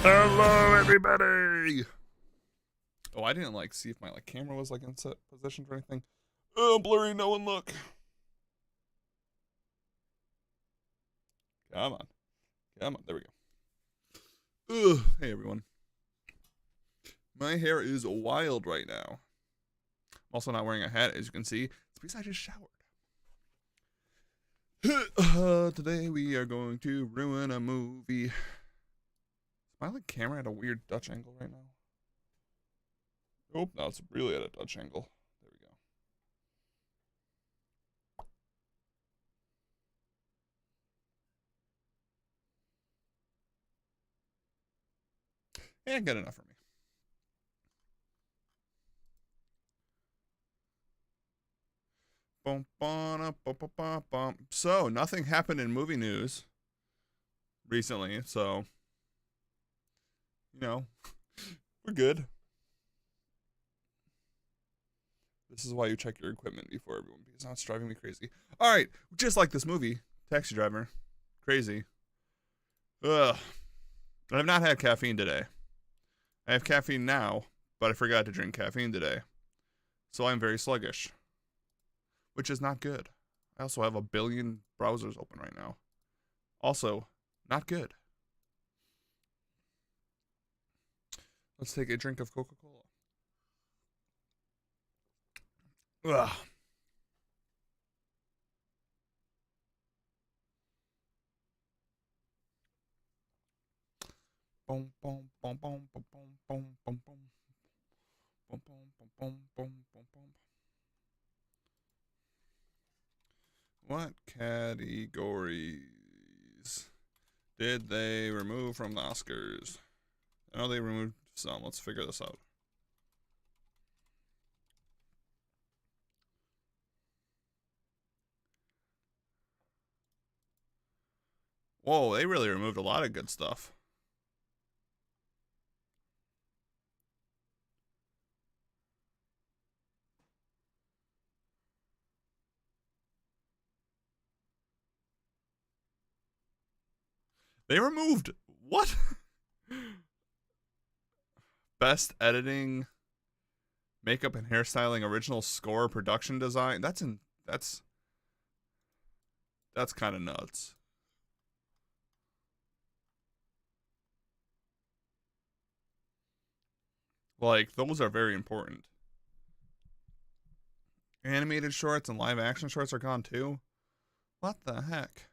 Hello, everybody. Oh, I didn't see if my camera was in set position or anything. Oh, blurry. No one look. Come on, come on. There we go. Ugh. Hey, everyone. My hair is wild right now. I'm also not wearing a hat, as you can see. It's because I just showered. Today we are going to ruin a movie. Is my camera at a weird Dutch angle right now? Oh, no, it's really at a Dutch angle. There we go. And good enough for me. So, nothing happened in movie news recently, so, we're good. This is why you check your equipment before everyone, because now it's driving me crazy. Alright, just like this movie, Taxi Driver. Crazy. Ugh. I have not had caffeine today. I have caffeine now, but I forgot to drink caffeine today. So I'm very sluggish. Which is not good. I also have a billion browsers open right now. Also, not good. Let's take a drink of Coca-Cola. Ugh. Boom, boom, boom, boom, boom, boom, boom, boom, boom. Boom, boom, boom, boom, boom, boom, boom. What categories did they remove from the Oscars? I know they removed some. Let's figure this out. Whoa, they really removed a lot of good stuff. They removed what? Best editing, makeup and hairstyling, original score, production design. That's kind of nuts. Those are very important. Animated shorts and live action shorts are gone too. What the heck?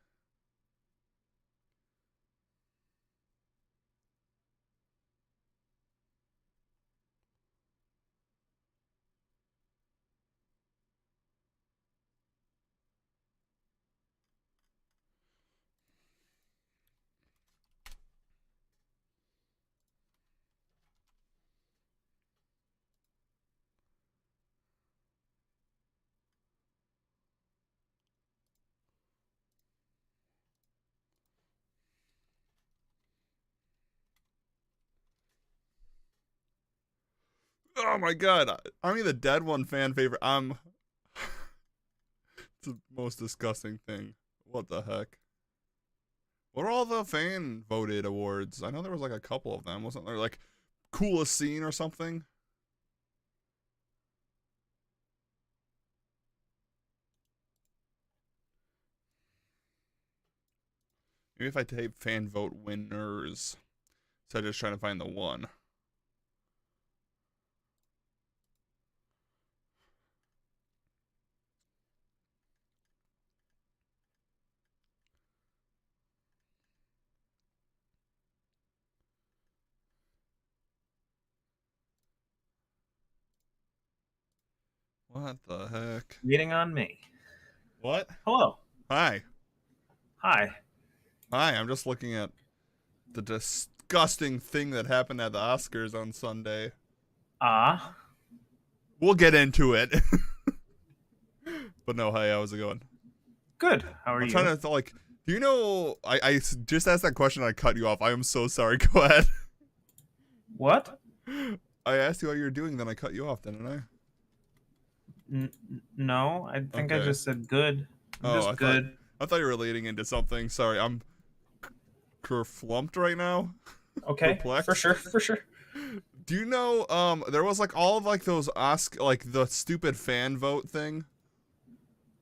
Oh my god. I'm the Dead One fan favorite. It's the most disgusting thing. What the heck? What are all the fan voted awards? I know there was a couple of them. Wasn't there coolest scene or something? Maybe if I type fan vote winners instead of just trying to find the one. What the heck? Waiting on me. What? Hello. Hi. Hi. Hi, I'm just looking at the disgusting thing that happened at the Oscars on Sunday. We'll get into it. But no, hi, how's it going? Good. How are I'm you? trying to do you know I just asked that question and I cut you off. I am so sorry. Go ahead. What? I asked you how you were doing, then I cut you off, didn't I? No, I think I Okay. just said good. I'm just good. I thought you were leading into something. Sorry, I'm kerflumped right now. Okay, Perplexed? for sure, for sure. Do you know there was like all of like those like the stupid fan vote thing?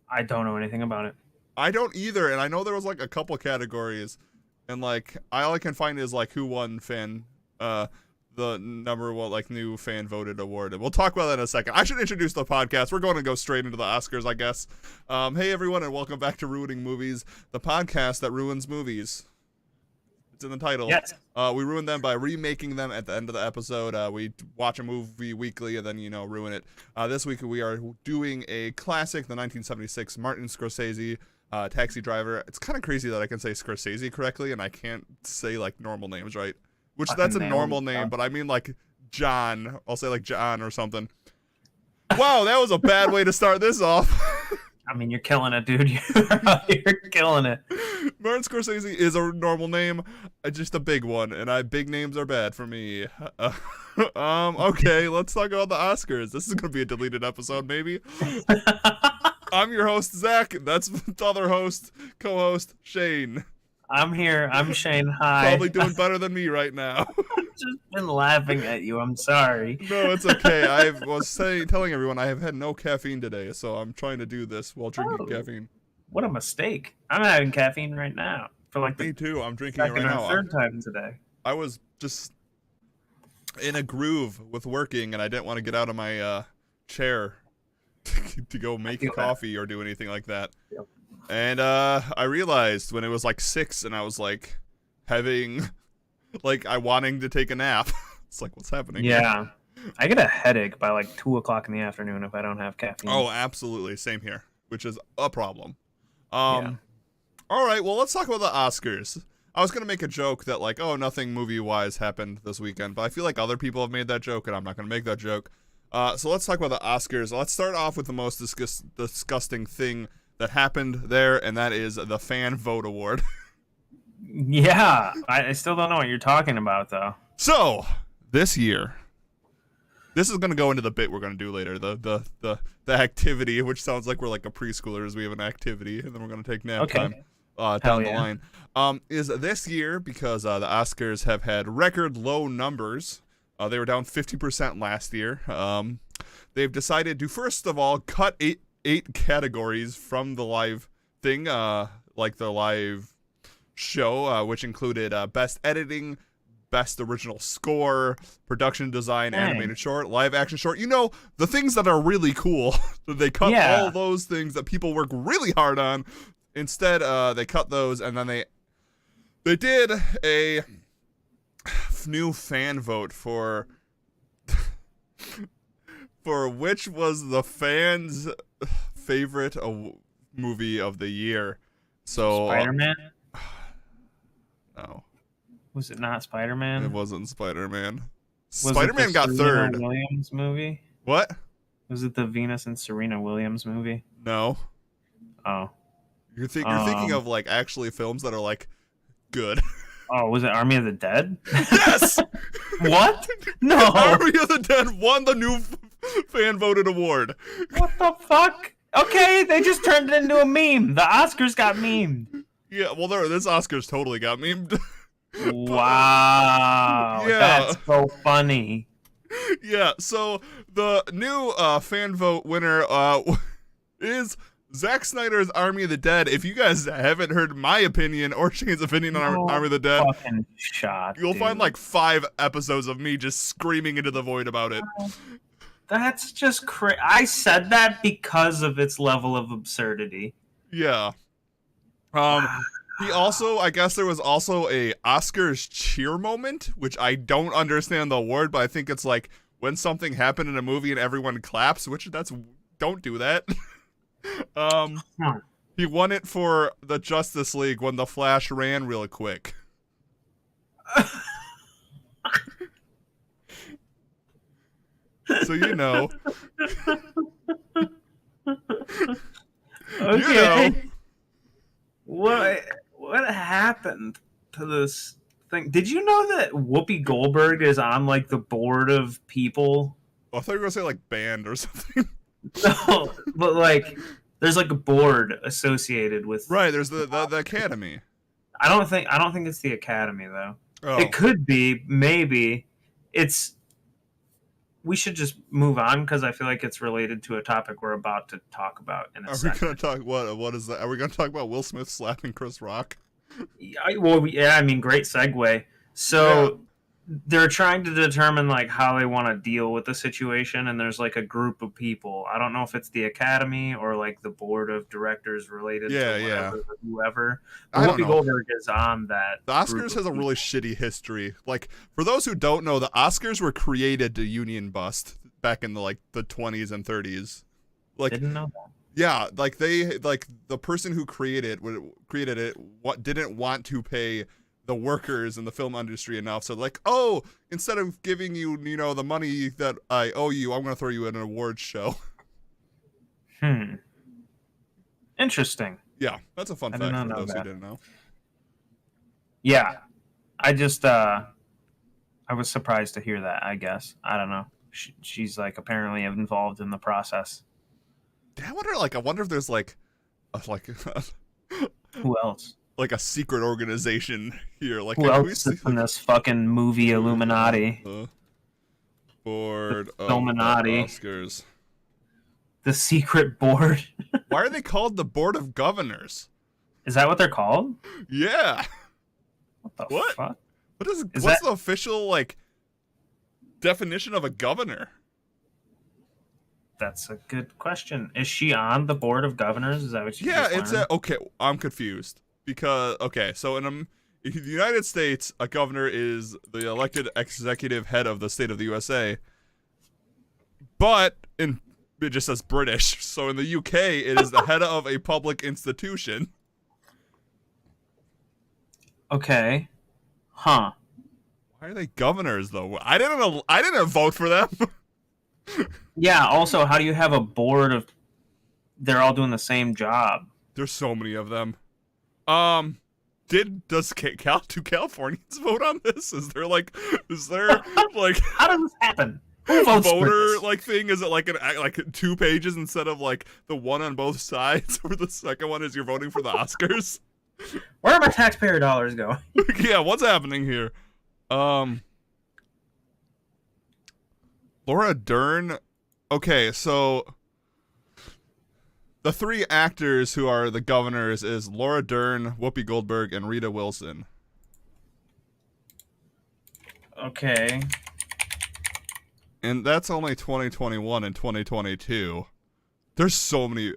I don't know anything about it. I don't either, and I know there was like a couple categories, and like all I can find is like who won fan the number one like new fan voted award, and we'll talk about that in a second. I should introduce the podcast. We're going to go straight into the Oscars, I guess. Hey everyone, and welcome back to Ruining Movies, the podcast that ruins movies. It's in the title. Yes. We ruin them by remaking them at the end of the episode. We watch a movie weekly and then, ruin it. This week we are doing a classic, the 1976 Martin Scorsese Taxi Driver. It's kind of crazy that I can say Scorsese correctly and I can't say like normal names, right? Which that's a normal name, but I mean like John. I'll say like John or something. Wow, that was a bad way to start this off. I mean, you're killing it, dude. You're killing it. Martin Scorsese is a normal name, just a big one, and big names are bad for me. Okay, let's talk about the Oscars. This is gonna be a deleted episode, maybe. I'm your host, Zach. That's the other host, co-host, Shayne. I'm here. I'm Shayne. Hi. Probably doing better than me right now. I've just been laughing at you. I'm sorry. No, it's okay. I was telling everyone I have had no caffeine today, so I'm trying to do this while drinking caffeine. What a mistake. I'm having caffeine right now. For like Me too. I'm drinking it right now. Third time today. I was just in a groove with working, and I didn't want to get out of my chair to go make coffee or do anything like that. Yep. And I realized when it was like 6 and I was like having like I wanting to take a nap. It's like, what's happening? Yeah. I get a headache by like 2 o'clock in the afternoon if I don't have caffeine. Oh, absolutely. Same here, which is a problem. Yeah. All right, well, let's talk about the Oscars. I was going to make a joke that like, oh, nothing movie-wise happened this weekend, but I feel like other people have made that joke and I'm not going to make that joke. So let's talk about the Oscars. Let's start off with the most disgusting thing that happened there, and that is the Fan Vote Award. Yeah, I still don't know what you're talking about, though. So, this year, this is going to go into the bit we're going to do later, the activity, which sounds like we're like a preschoolers. We have an activity, and then we're going to take nap time down the line. Is this year, because the Oscars have had record low numbers. They were down 50% last year. They've decided to, first of all, cut eight categories from the live thing, like the live show, which included best editing, best original score, production design, animated short, live action short. The things that are really cool. They cut all those things that people work really hard on. Instead, they cut those, and then they did a new fan vote for which was the fans' favorite movie of the year. So Spider-Man? No. Was it not Spider-Man? It wasn't Spider-Man. Was Spider-Man got third. Williams movie? What? Was it the Venus and Serena Williams movie? No. Oh. You're thinking of like actually films that are like good. Oh, was it Army of the Dead? Yes. What? No. Army of the Dead won the new fan voted award. What the fuck? Okay, they just turned it into a meme. The Oscars got memed. Yeah, well, this Oscars totally got memed. Wow. Yeah. That's so funny. Yeah, so the new fan vote winner is Zack Snyder's Army of the Dead. If you guys haven't heard my opinion or Shane's opinion on Army of the Dead, fucking shot, you'll find like 5 episodes of me just screaming into the void about it. That's just crazy. I said that because of its level of absurdity. Yeah. He also, I guess there was also a Oscars cheer moment, which I don't understand the award, but I think it's like when something happened in a movie and everyone claps, which don't do that. He won it for the Justice League when the Flash ran real quick. So Okay. What happened to this thing? Did you know that Whoopi Goldberg is on like the board of people? I thought you were gonna say like band or something. No, but like there's like a board associated with. Right, there's the Academy. I don't think it's the Academy though. Oh, It could be, maybe. It's we should just move on because I feel like it's related to a topic we're about to talk about in a are we second. gonna talk what is that? Are we gonna talk about Will Smith slapping Chris Rock? Yeah, I mean, great segue. Yeah, So they're trying to determine like how they want to deal with the situation, and there's like a group of people. I don't know if it's the academy or like the board of directors related to yeah. whoever. But I don't Whoopi know. Goldberg is on that The group Oscars of has a really people. shitty history. Like, for those who don't know, the Oscars were created to union bust back in the 20s and 30s. Like, Didn't know that. yeah, like the person who created it what didn't want to pay the workers in the film industry enough. So like, oh, instead of giving you, the money that I owe you, I'm going to throw you in an awards show. Hmm. Interesting. Yeah, that's a fun I did fact not for know those who that. didn't know. Yeah, I just I was surprised to hear that. I guess I don't know. She's like apparently involved in the process. Yeah, I wonder if there's like Who else? like a secret organization here. Like, Who can we else see is in this fucking movie Illuminati? the board The of the Illuminati. Oscars? The secret board. Why are they called the Board of Governors? Is that what they're called? Yeah. What the What? fuck? What's that the official definition of a governor? That's a good question. Is she on the board of governors? Is that what you Yeah, just learned? okay. I'm confused because so in the United States, a governor is the elected executive head of the state of the USA. But it just says British. So in the UK, it is the head of a public institution. Okay. Huh. Why are they governors though? I didn't vote for them. Yeah, also, how do you have a board of they're all doing the same job? There's so many of them. Do Californians vote on this? Is there like How does this happen? Who votes for voter this? thing? Is it like 2 pages instead of like the one on both sides, or the second one is you're voting for the Oscars? Where are my taxpayer dollars going? Yeah, what's happening here? Laura Dern. Okay, so the 3 actors who are the governors is Laura Dern, Whoopi Goldberg, and Rita Wilson. Okay. And that's only 2021 and 2022. There's so many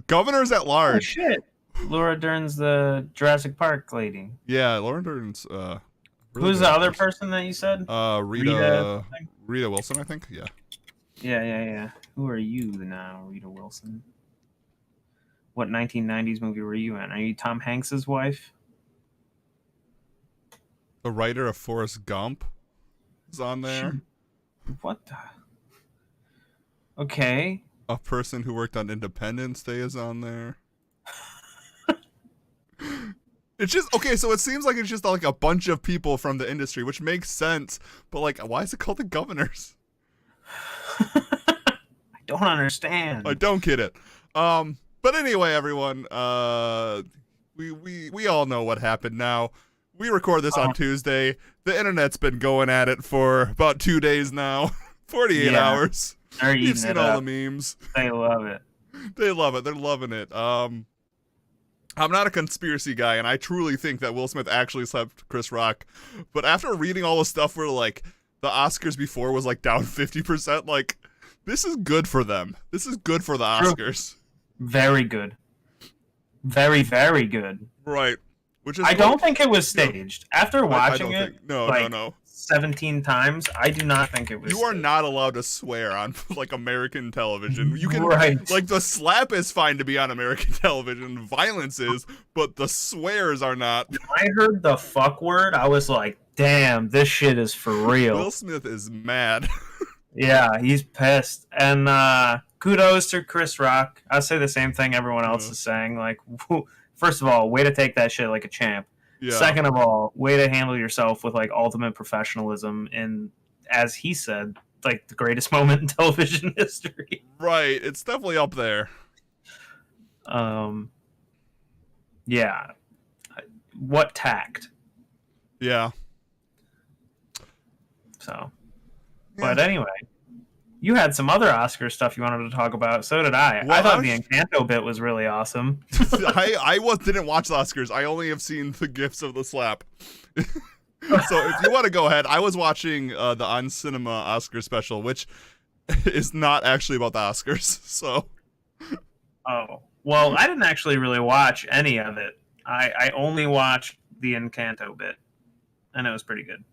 governors at Oh large. shit. Laura Dern's the Jurassic Park lady. Yeah, Laura Dern's really Who's good the other actress. person that you said? Rita something? Wilson, I think. Yeah. Yeah. Who are you now, Rita Wilson? What 1990s movie were you in? Are you Tom Hanks's wife? The writer of Forrest Gump is on there. What the? Okay. A person who worked on Independence Day is on there. It's just okay, so it seems like it's just like a bunch of people from the industry, which makes sense, but like why is it called the governors? I don't understand. I don't get it. But anyway, everyone, we all know what happened now. We record this on Tuesday. The internet's been going at it for about 2 days now. 48 hours. They're You've eating seen it all up. the memes. They love it. They love it. They're loving it. I'm not a conspiracy guy, and I truly think that Will Smith actually slapped Chris Rock. But after reading all the stuff where like the Oscars before was like down 50%, like this is good for them. This is good for the Oscars. Very good. Very, very good. Right. Which is I don't think it was staged. After watching it, no. 17 times, I do not think it was. You are staged. not allowed to swear on like American television. You can Right. like the slap is fine to be on American television. Violence is, but the swears are not. When I heard the fuck word, I was like, "Damn, this shit is for real." Will Smith is mad. Yeah, he's pissed. And kudos to Chris Rock. I'll say the same thing everyone else is saying. Like, first of all, way to take that shit like a champ. Yeah. Second of all, way to handle yourself with like ultimate professionalism and, as he said, like the greatest moment in television history. Right. It's definitely up there. Yeah. What tact? Yeah. So, Yeah. but anyway, you had some other Oscar stuff you wanted to talk about. So did I. Well, I thought the Encanto bit was really awesome. I didn't watch the Oscars. I only have seen the gifs of the slap. So if you want to go ahead, I was watching the On Cinema Oscar special, which is not actually about the Oscars. So. Oh, well, I didn't actually really watch any of it. I only watched the Encanto bit, and it was pretty good.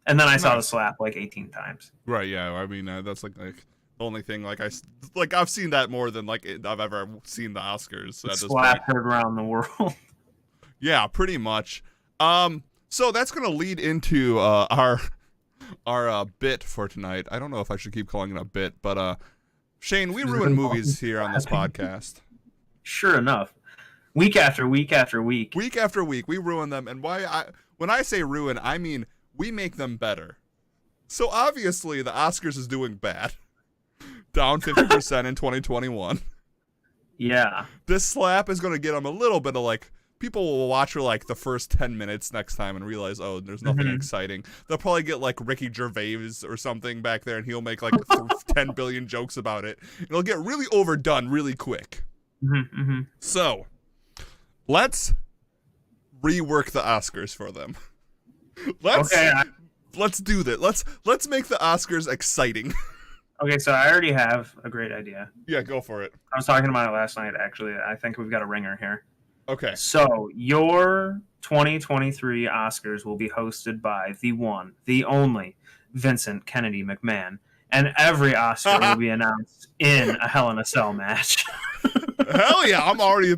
And then I saw the slap like 18 times. Right, yeah. I mean, that's like the only thing. I've seen that more than I've ever seen the Oscars. The slap heard around the world. Yeah, pretty much. So that's gonna lead into our bit for tonight. I don't know if I should keep calling it a bit, but Shane, we ruin movies here on this podcast. Sure enough. Week after week after week. Week after week, we ruin them. And when I say ruin, I mean we make them better. So obviously, the Oscars is doing bad. Down 50% in 2021. Yeah. This slap is going to get them a little bit of people will watch for the first 10 minutes next time and realize, oh, there's nothing exciting. They'll probably get Ricky Gervais or something back there, and he'll make 10 billion jokes about it. It'll get really overdone really quick. So, let's rework the Oscars for them. Let's do that. Let's make the Oscars exciting. Okay, so I already have a great idea. Yeah, go for it. I was talking about it last night, actually. I think we've got a ringer here. Okay. So, your 2023 Oscars will be hosted by the one, the only, Vincent Kennedy McMahon. And every Oscar will be announced in a Hell in a Cell match. Hell yeah, I'm already,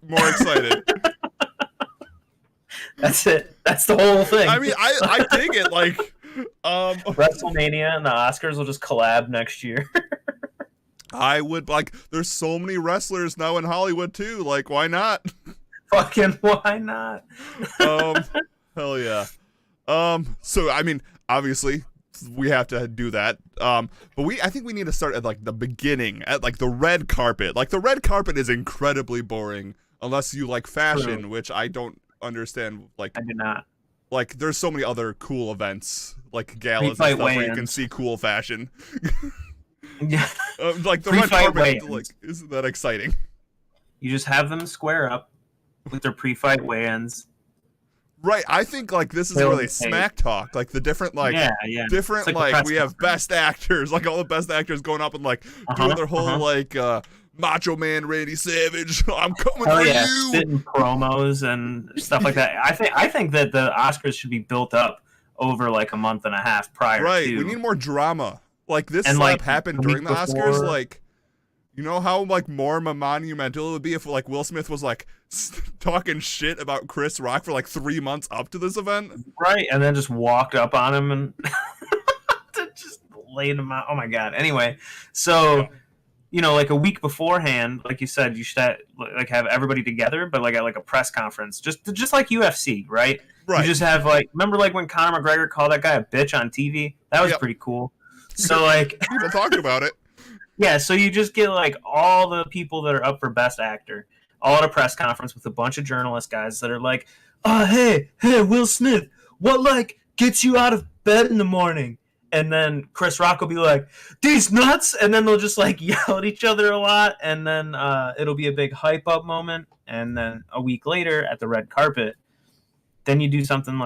more excited. That's it. That's the whole thing. I mean, I dig it, WrestleMania and the Oscars will just collab next year. I would, there's so many wrestlers now in Hollywood, too. Why not? Fucking why not? Hell yeah. So, I mean, obviously, we have to do that. But I think we need to start at, the beginning, at, the red carpet. The red carpet is incredibly boring, unless you like fashion, which I don't understand. I do not. There's so many other cool events, galas and stuff where you can see cool fashion. Yeah. The red carpet, isn't that exciting? You just have them square up with their pre-fight weigh-ins. Right, I think this is really smack talk. The different different we have best actors, all the best actors going up and doing their whole Macho Man Randy Savage. I'm coming for you. Spitting promos and stuff like that. I think that the Oscars should be built up over a month and a half prior. Right, to. We need more drama. This slap happened during the Oscars. You know how more monumental it would be if Will Smith was talking shit about Chris Rock for 3 months up to this event, right? And then just walked up on him and just laid him out. Oh my god! Anyway, so a week beforehand, like you said, you should have everybody together, but at a press conference, just like UFC, right? Right. You just have remember when Conor McGregor called that guy a bitch on TV? That was pretty cool. So people talked about it. Yeah, so you just get all the people that are up for Best Actor, all at a press conference with a bunch of journalist guys that are hey, Will Smith, what gets you out of bed in the morning? And then Chris Rock will be these nuts, and then they'll just yell at each other a lot, and then it'll be a big hype up moment, and then a week later at the red carpet, then you do something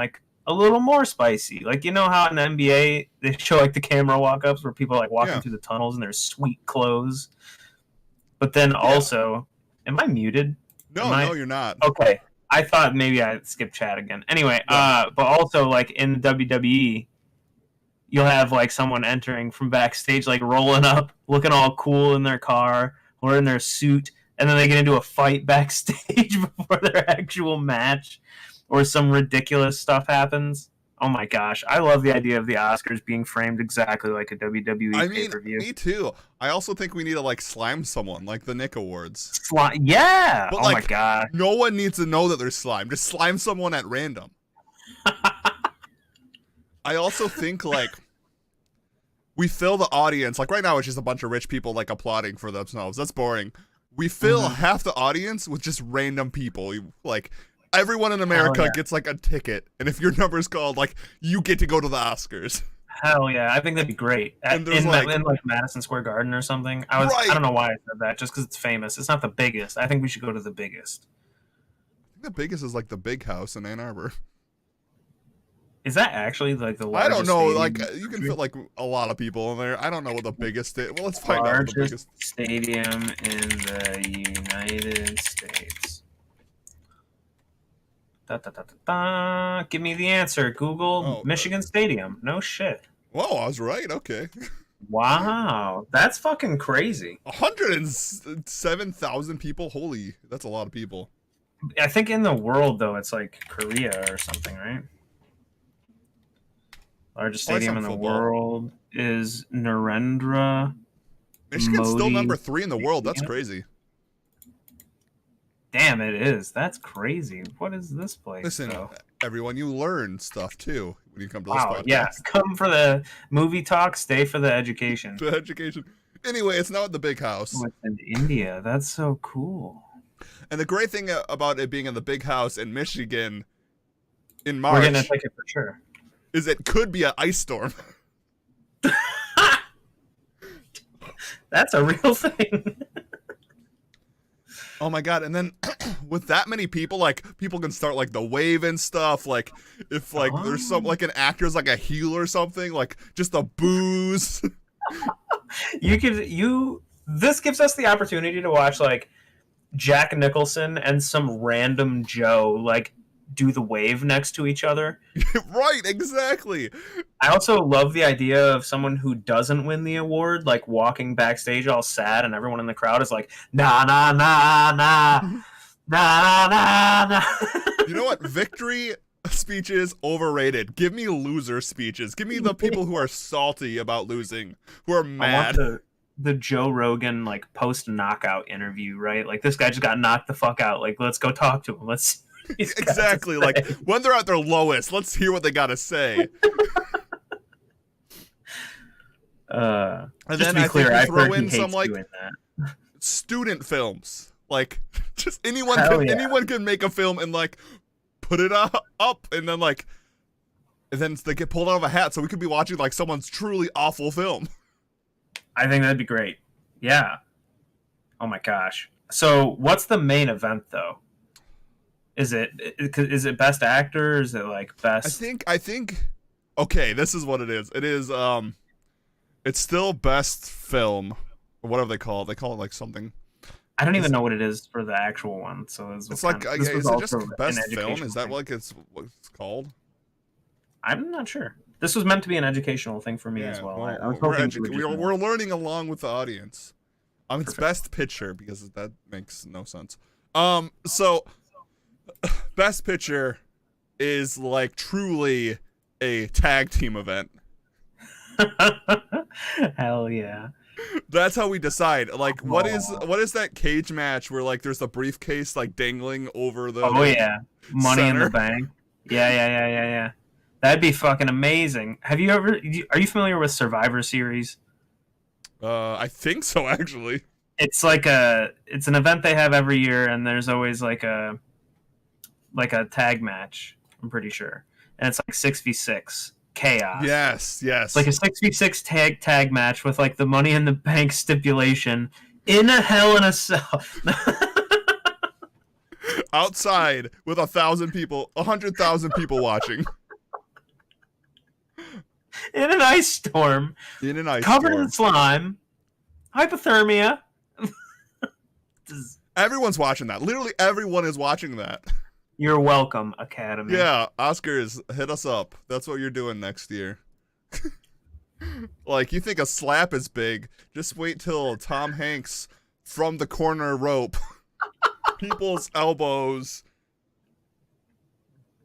a little more spicy. You know how in the NBA they show the camera walk-ups where people are walking through the tunnels in their sweet clothes. But then also, am I muted? No, you're not. Okay. I thought maybe I skipped chat again. Anyway, but also in the WWE, you'll have someone entering from backstage, rolling up, looking all cool in their car or in their suit, and then they get into a fight backstage before their actual match. Or some ridiculous stuff happens. Oh my gosh, I love the idea of the Oscars being framed exactly like a WWE pay-per-view. Me too. I also think we need to slime someone, the Nick Awards. Yeah. But, oh my god. No one needs to know that they're slime. Just slime someone at random. I also think we fill the audience. Right now, it's just a bunch of rich people applauding for themselves. That's boring. We fill half the audience with just random people. everyone in America gets like a ticket, and if your number is called, like you get to go to the Oscars. Hell yeah, I think that'd be great. And In like Madison Square Garden or something. I don't know why I said that, just because it's famous. It's not the biggest. I think we should go to the biggest. I think the biggest is like the Big House in Ann Arbor. Is that actually like the largest? I don't know. Like you can fit like a lot of people in there. I don't know what the biggest is. Well, let's find out what the biggest stadium in the United States. Give me the answer, Google. Michigan Stadium. No shit. Whoa, I was right. Okay. Wow, that's fucking crazy. 107,000 people. Holy, that's a lot of people. I think in the world though, it's like Korea or something, right? Largest stadium in the world is Narendra. Michigan's still number 3 in the world. That's crazy. Damn, it is. That's crazy. What is this place? Listen, everyone, you learn stuff too when you come to this podcast. Yeah, come for the movie talk, stay for the education. The education. Anyway, it's now at the Big House. Oh, it's in India. That's so cool. And the great thing about it being in the Big House in Michigan in March, we're getting a ticket for sure, is it could be an ice storm. That's a real thing. Oh my god! And then with that many people, like people can start like the wave and stuff. Like if like there's some like an actor's like a heel or something, like just the booze. This gives us the opportunity to watch like Jack Nicholson and some random Joe like do the wave next to each other. Right, exactly. I also love the idea of someone who doesn't win the award like walking backstage all sad, and everyone in the crowd is like, nah, nah, nah, nah, nah, nah, nah. You know what? Victory speeches overrated. Give me loser speeches. Give me the people who are salty about losing, who are mad. I want the Joe Rogan like post knockout interview, right? Like this guy just got knocked the fuck out. Like let's go talk to him. Let's exactly like when they're at their lowest, let's hear what they gotta say. And then I think we throw in some like student films. Like just anyone can make a film and like put it up and then like and then they get pulled out of a hat, so we could be watching like someone's truly awful film. I think that'd be great. Yeah. Oh my gosh. So what's the main event though? Is it best actor? Is it like best? I think. Okay, this is what it is. It is it's still best film or whatever they call it. They call it like something. I don't even know what it is for the actual one. So it's like is it just best film? Is that like what it's called? I'm not sure. This was meant to be an educational thing for me as well. I was hoping we're learning along with the audience. It's best picture because that makes no sense. So best picture is like truly a tag team event. Hell yeah. That's how we decide. Like what is that cage match where like there's a briefcase like dangling over the Money center? In the Bank. Yeah. That'd be fucking amazing. Are you familiar with Survivor Series? I think so actually. It's like it's an event they have every year, and there's always like a tag match, I'm pretty sure. And it's like 6v6 chaos. Yes. Like a 6v6 tag match with like the Money in the Bank stipulation in a Hell in a Cell. Outside with 1,000 people, 100,000 people watching. In an ice storm. Covered in slime. Hypothermia. Everyone's watching that. Literally everyone is watching that. You're welcome, Academy. Yeah, Oscars, hit us up. That's what you're doing next year. Like, you think a slap is big, just wait till Tom Hanks from the corner rope, people's elbows,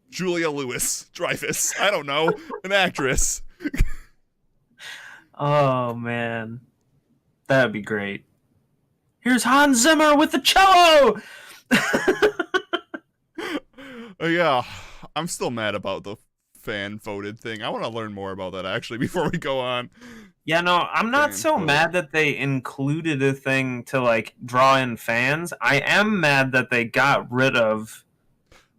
Julia Louis-Dreyfus, I don't know, an actress. Oh, man. That'd be great. Here's Hans Zimmer with the cello! Yeah, I'm still mad about the fan voted thing. I want to learn more about that actually before we go on. Yeah, no, I'm not so mad that they included a thing to like draw in fans. I am mad that they got rid of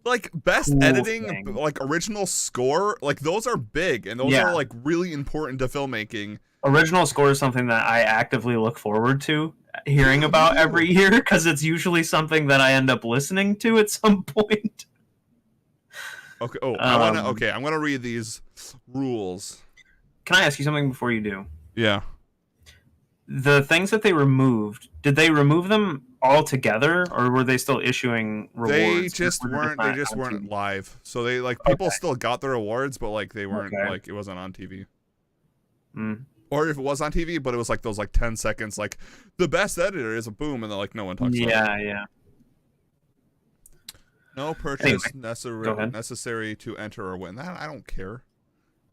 like best cool editing, thing. like original score, like those are big and those Yeah. are like really important to filmmaking. Original score is something that I actively look forward to hearing Yeah, me about too. every year because it's usually something that I end up listening to at some point. Okay. Oh, Um, I'm gonna read these rules. can I ask you something before you do? Yeah. The things that they removed, did they remove them altogether, or were they still issuing They rewards? just Or were weren't. They not just on weren't TV? live. So they like people Okay. still got their awards, but like they weren't Okay. like it wasn't on TV. Mm. Or if it was on TV, but it was like those like 10 seconds, like the best editor is a boom, and then like no one talks about it. Yeah, yeah. No Anyway, purchase go ahead. necessary to enter or win. That I don't care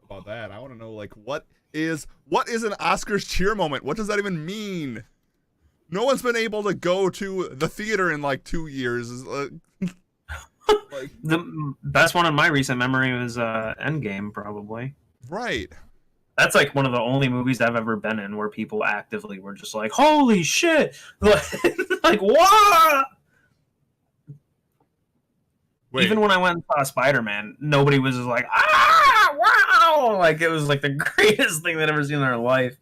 about that. I want to know like what is an Oscars cheer moment? What does that even mean? No one's been able to go to the theater in like 2 years. Like, The best one in my recent memory was Endgame, probably. right. That's like one of the only movies I've ever been in where people actively were just like, "Holy shit!" Like what? Wait. Even when I went and saw Spider-Man, nobody was just like, "Ah, wow!" Like it was like the greatest thing they'd ever seen in their life.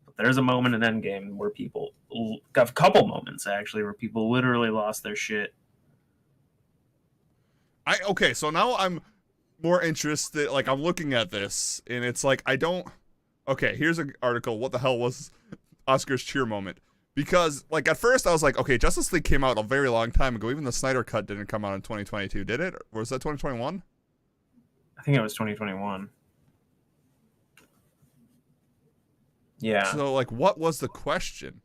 But there's a moment in Endgame where people, a couple moments actually, where people literally lost their shit. Okay, so now I'm more interested. Like I'm looking at this, and it's like I don't. Okay, here's an article. What the hell was Oscars cheer moment? Because like at first I was like, okay, Justice League came out a very long time ago. Even the Snyder Cut didn't come out in 2022, did it? Or was that 2021? I think it was 2021. Yeah. So like, what was the question?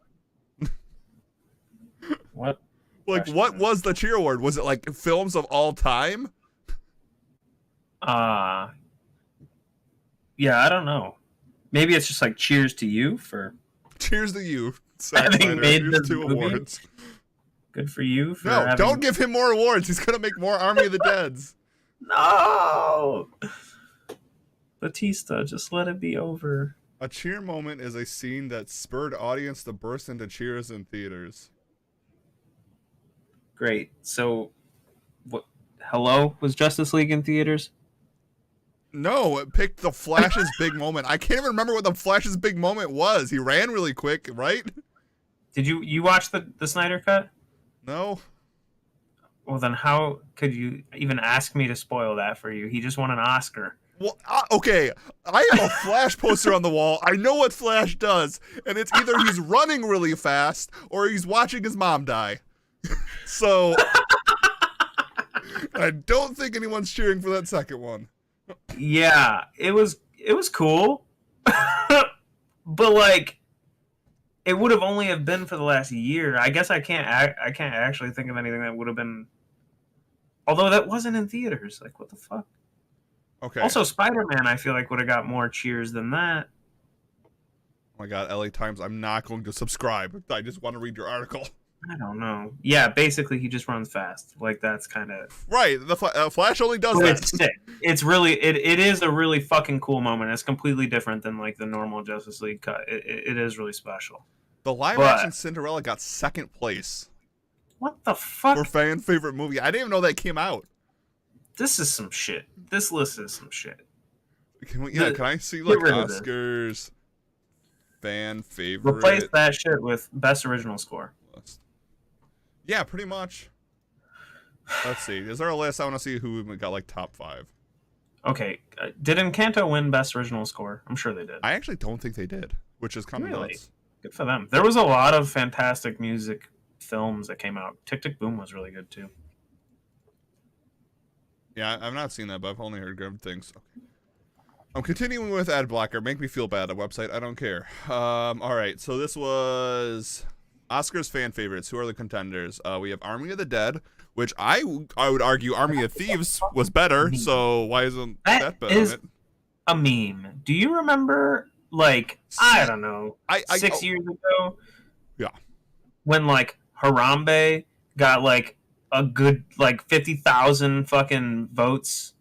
What? Like, what was the cheer award? Was it like films of all time? Yeah, I don't know. Maybe it's just like cheers to you for Cheers to you, Zack having Snyder. made Here's this 2 movie. awards. Good for you for No, having... don't give him more awards. He's gonna make more Army of the Deads. No! Batista, just let it be over. A cheer moment is a scene that spurred audience to burst into cheers in theaters. Great. So, what? Hello? Was Justice League in theaters? No, it picked the Flash's big moment. I can't even remember what the Flash's big moment was. He ran really quick, right? Did you watch the Snyder Cut? No. Well, then how could you even ask me to spoil that for you? He just won an Oscar. Well, okay. I have a Flash poster on the wall. I know what Flash does, and it's either he's running really fast or he's watching his mom die. So I don't think anyone's cheering for that second one. Yeah, it was cool, but like, it would have only have been for the last year. I guess I can't actually think of anything that would have been. Although that wasn't in theaters, like what the fuck. Okay. Also, Spider-Man, I feel like would have got more cheers than that. Oh my God, LA Times, I'm not going to subscribe. I just want to read your article. I don't know. Yeah, basically he just runs fast. Like that's kind of Right, the Flash only does but that. it's sick. It's really it is a really fucking cool moment. It's completely different than like the normal Justice League cut. It is really special. The live But- action Cinderella got second place What the fuck? for fan favorite movie. I didn't even know that came out. This is some shit. This list is some shit. Can I see Get like rid of this. Oscars fan favorite? Replace that shit with best original score. List. Yeah, pretty much. Let's see. Is there a list? I want to see who got like top 5. Okay, did Encanto win best original score? I'm sure they did. I actually don't think they did, which is kind of Really? nuts. Good for them. There was a lot of fantastic music films that came out. Tick Tick Boom was really good too. Yeah, I've not seen that, but I've only heard good things. Okay. I'm continuing with ad blocker. Make me feel bad. A website. I don't care. All right. So this was Oscars fan favorites. Who are the contenders? We have Army of the Dead, which I would argue Army of Thieves was better. So why isn't that better? Is a meme. Do you remember, like, I don't know, 6 years ago? Yeah. When, like, Harambe got, like, a good, like, 50,000 fucking votes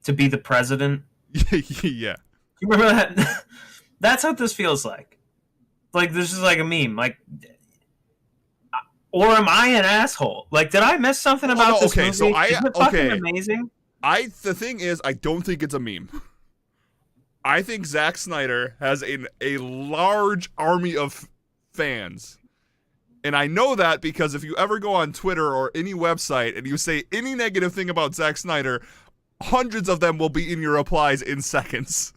to be the president? Yeah. You remember that? That's what this feels like. Like, this is like a meme. Like, Or am I an asshole? Like, did I miss something about this movie? So Is it fucking amazing? The thing is, I don't think it's a meme. I think Zack Snyder has a large army of fans. And I know that because if you ever go on Twitter or any website and you say any negative thing about Zack Snyder, hundreds of them will be in your replies in seconds.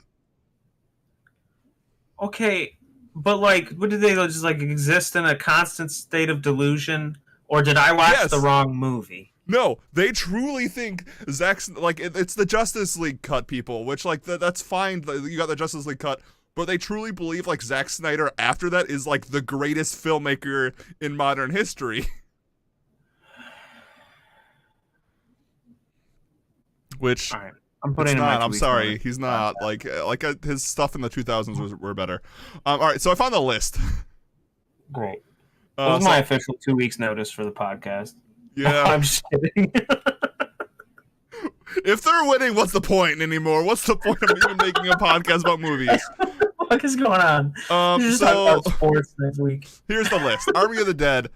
Okay, but like, what did they just like exist in a constant state of delusion? Or did I watch the wrong movie? No, they truly think Zack's like it's the Justice League cut, people, which like that's fine. You got the Justice League cut, but they truly believe like Zack Snyder after that is like the greatest filmmaker in modern history. Which all right. I'm putting it's in not. I'm sorry, he's not. Like his stuff in the 2000s were better. All right, so I found the list. Great. That was my official 2 weeks notice for the podcast. Yeah. I'm just kidding. If they're winning, what's the point anymore? What's the point of even making a podcast about movies? What the fuck is going on? So talk about sports next week. Here's the list. Army of the Dead.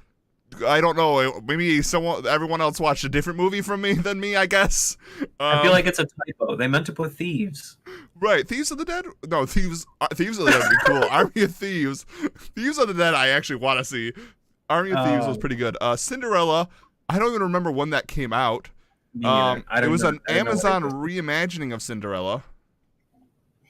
I don't know. Maybe everyone else watched a different movie than me, I guess. I feel like it's a typo. They meant to put Thieves. Right. Thieves of the Dead? No, Thieves of the Dead would be cool. Army of Thieves. Thieves of the Dead I actually want to see. Army of Thieves was pretty good. Cinderella. I don't even remember when that came out. It was an Amazon reimagining of Cinderella.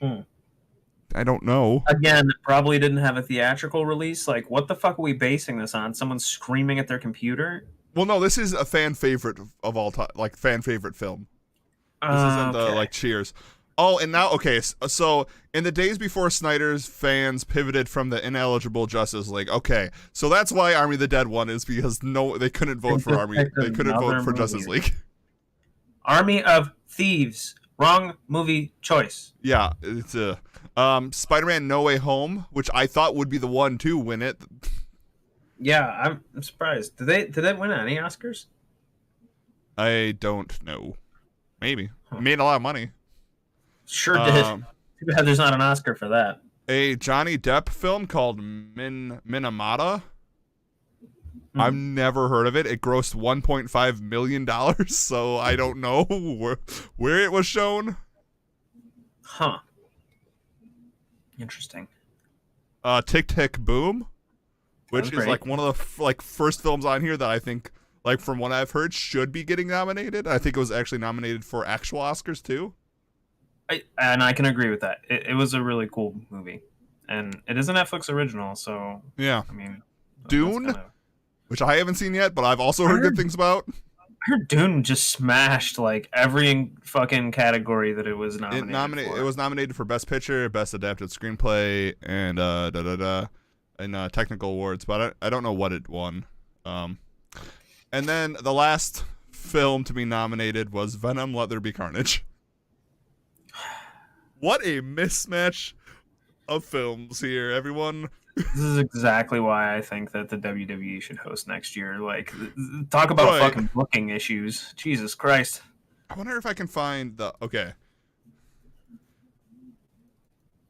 I don't know. Again, probably didn't have a theatrical release. Like, what the fuck are we basing this on? Someone screaming at their computer? Well, no, this is a fan favorite of all time, like fan favorite film. This isn't the like Cheers. Oh, and now so in the days before Snyder's fans pivoted from the ineligible Justice League. Okay, so that's why Army of the Dead won is because they couldn't vote for They couldn't vote for Justice League. Army of Thieves. Wrong movie choice. Yeah, it's Spider-Man No Way Home, which I thought would be the one to win it. Yeah, I'm surprised. Did they win any Oscars? I don't know. Maybe. It made a lot of money. Sure did. Too bad there's not an Oscar for that. A Johnny Depp film called Minamata. I've never heard of it. It grossed $1.5 million, so I don't know where it was shown. Huh. Interesting. Tick Tick Boom, which Sounds is like one of the first films on here that I think, like from what I've heard, should be getting nominated. I think it was actually nominated for actual Oscars too. I can agree with that. It was a really cool movie, and it is a Netflix original. So yeah, I mean, Dune, which I haven't seen yet, but I've also heard good things about. I heard Dune just smashed like every fucking category that it was nominated for. It was nominated for Best Picture, Best Adapted Screenplay, and and technical awards, but I don't know what it won. And then the last film to be nominated was Venom: Let There Be Carnage. What a mismatch of films here, everyone. This is exactly why I think that the WWE should host next year. Like, talk about fucking booking issues. Jesus Christ. I wonder if I can find the... Okay.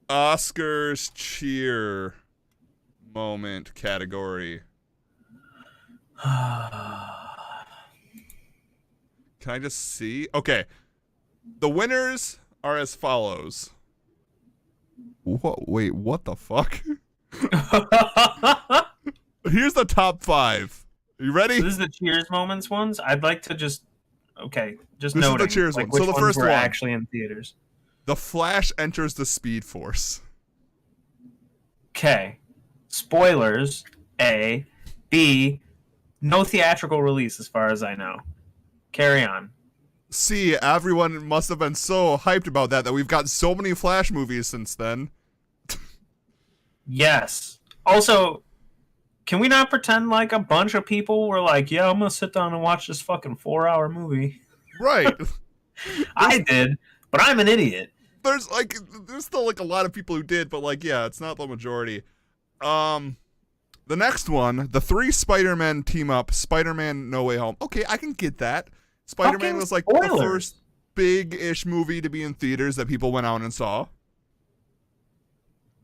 Oscars cheer moment category. Can I just see? Okay. The winners are as follows. What? Wait, what the fuck? Here's the top 5. You ready? This is the Cheers moments ones. I'd like to just noting. This is the Cheers one. So the first one actually in theaters. The Flash enters the Speed Force. Okay. Spoilers. A. B. No theatrical release as far as I know. Carry on. C. Everyone must have been so hyped about that we've got so many Flash movies since then. Yes. Also, can we not pretend like a bunch of people were like, yeah, I'm going to sit down and watch this fucking 4-hour movie? Right. I did, but I'm an idiot. There's still like a lot of people who did, but like, yeah, it's not the majority. The next one, the 3 Spider-Men team up, Spider-Man No Way Home. Okay, I can get that. Spider-Man was like the first big-ish movie to be in theaters that people went out and saw.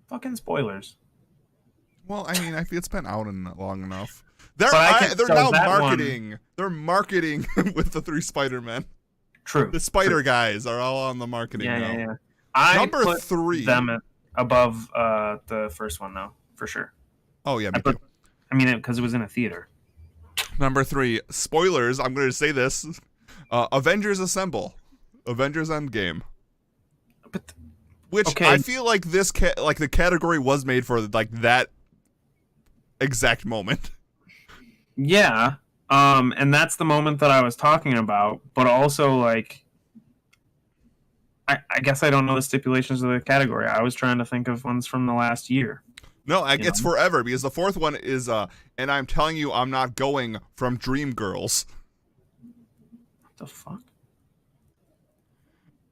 Fucking spoilers. Well, I mean, I feel it's been out long enough. They're So now that marketing. They're marketing with the 3 Spider-Men. True. The Spider guys are all on the marketing now. Yeah. I Number put 3. them above the first one, though, for sure. Oh, yeah, me too. I mean, because it was in a theater. Number 3. Spoilers. I'm going to say this. Avengers Assemble. Avengers Endgame. But Which okay. I feel like the category was made for like that exact moment. Yeah. And that's the moment that I was talking about. But also, like, I guess I don't know the stipulations of the category. I was trying to think of ones from the last year. No, it's forever because the 4th one is and I'm telling you I'm not going from Dreamgirls. What the fuck?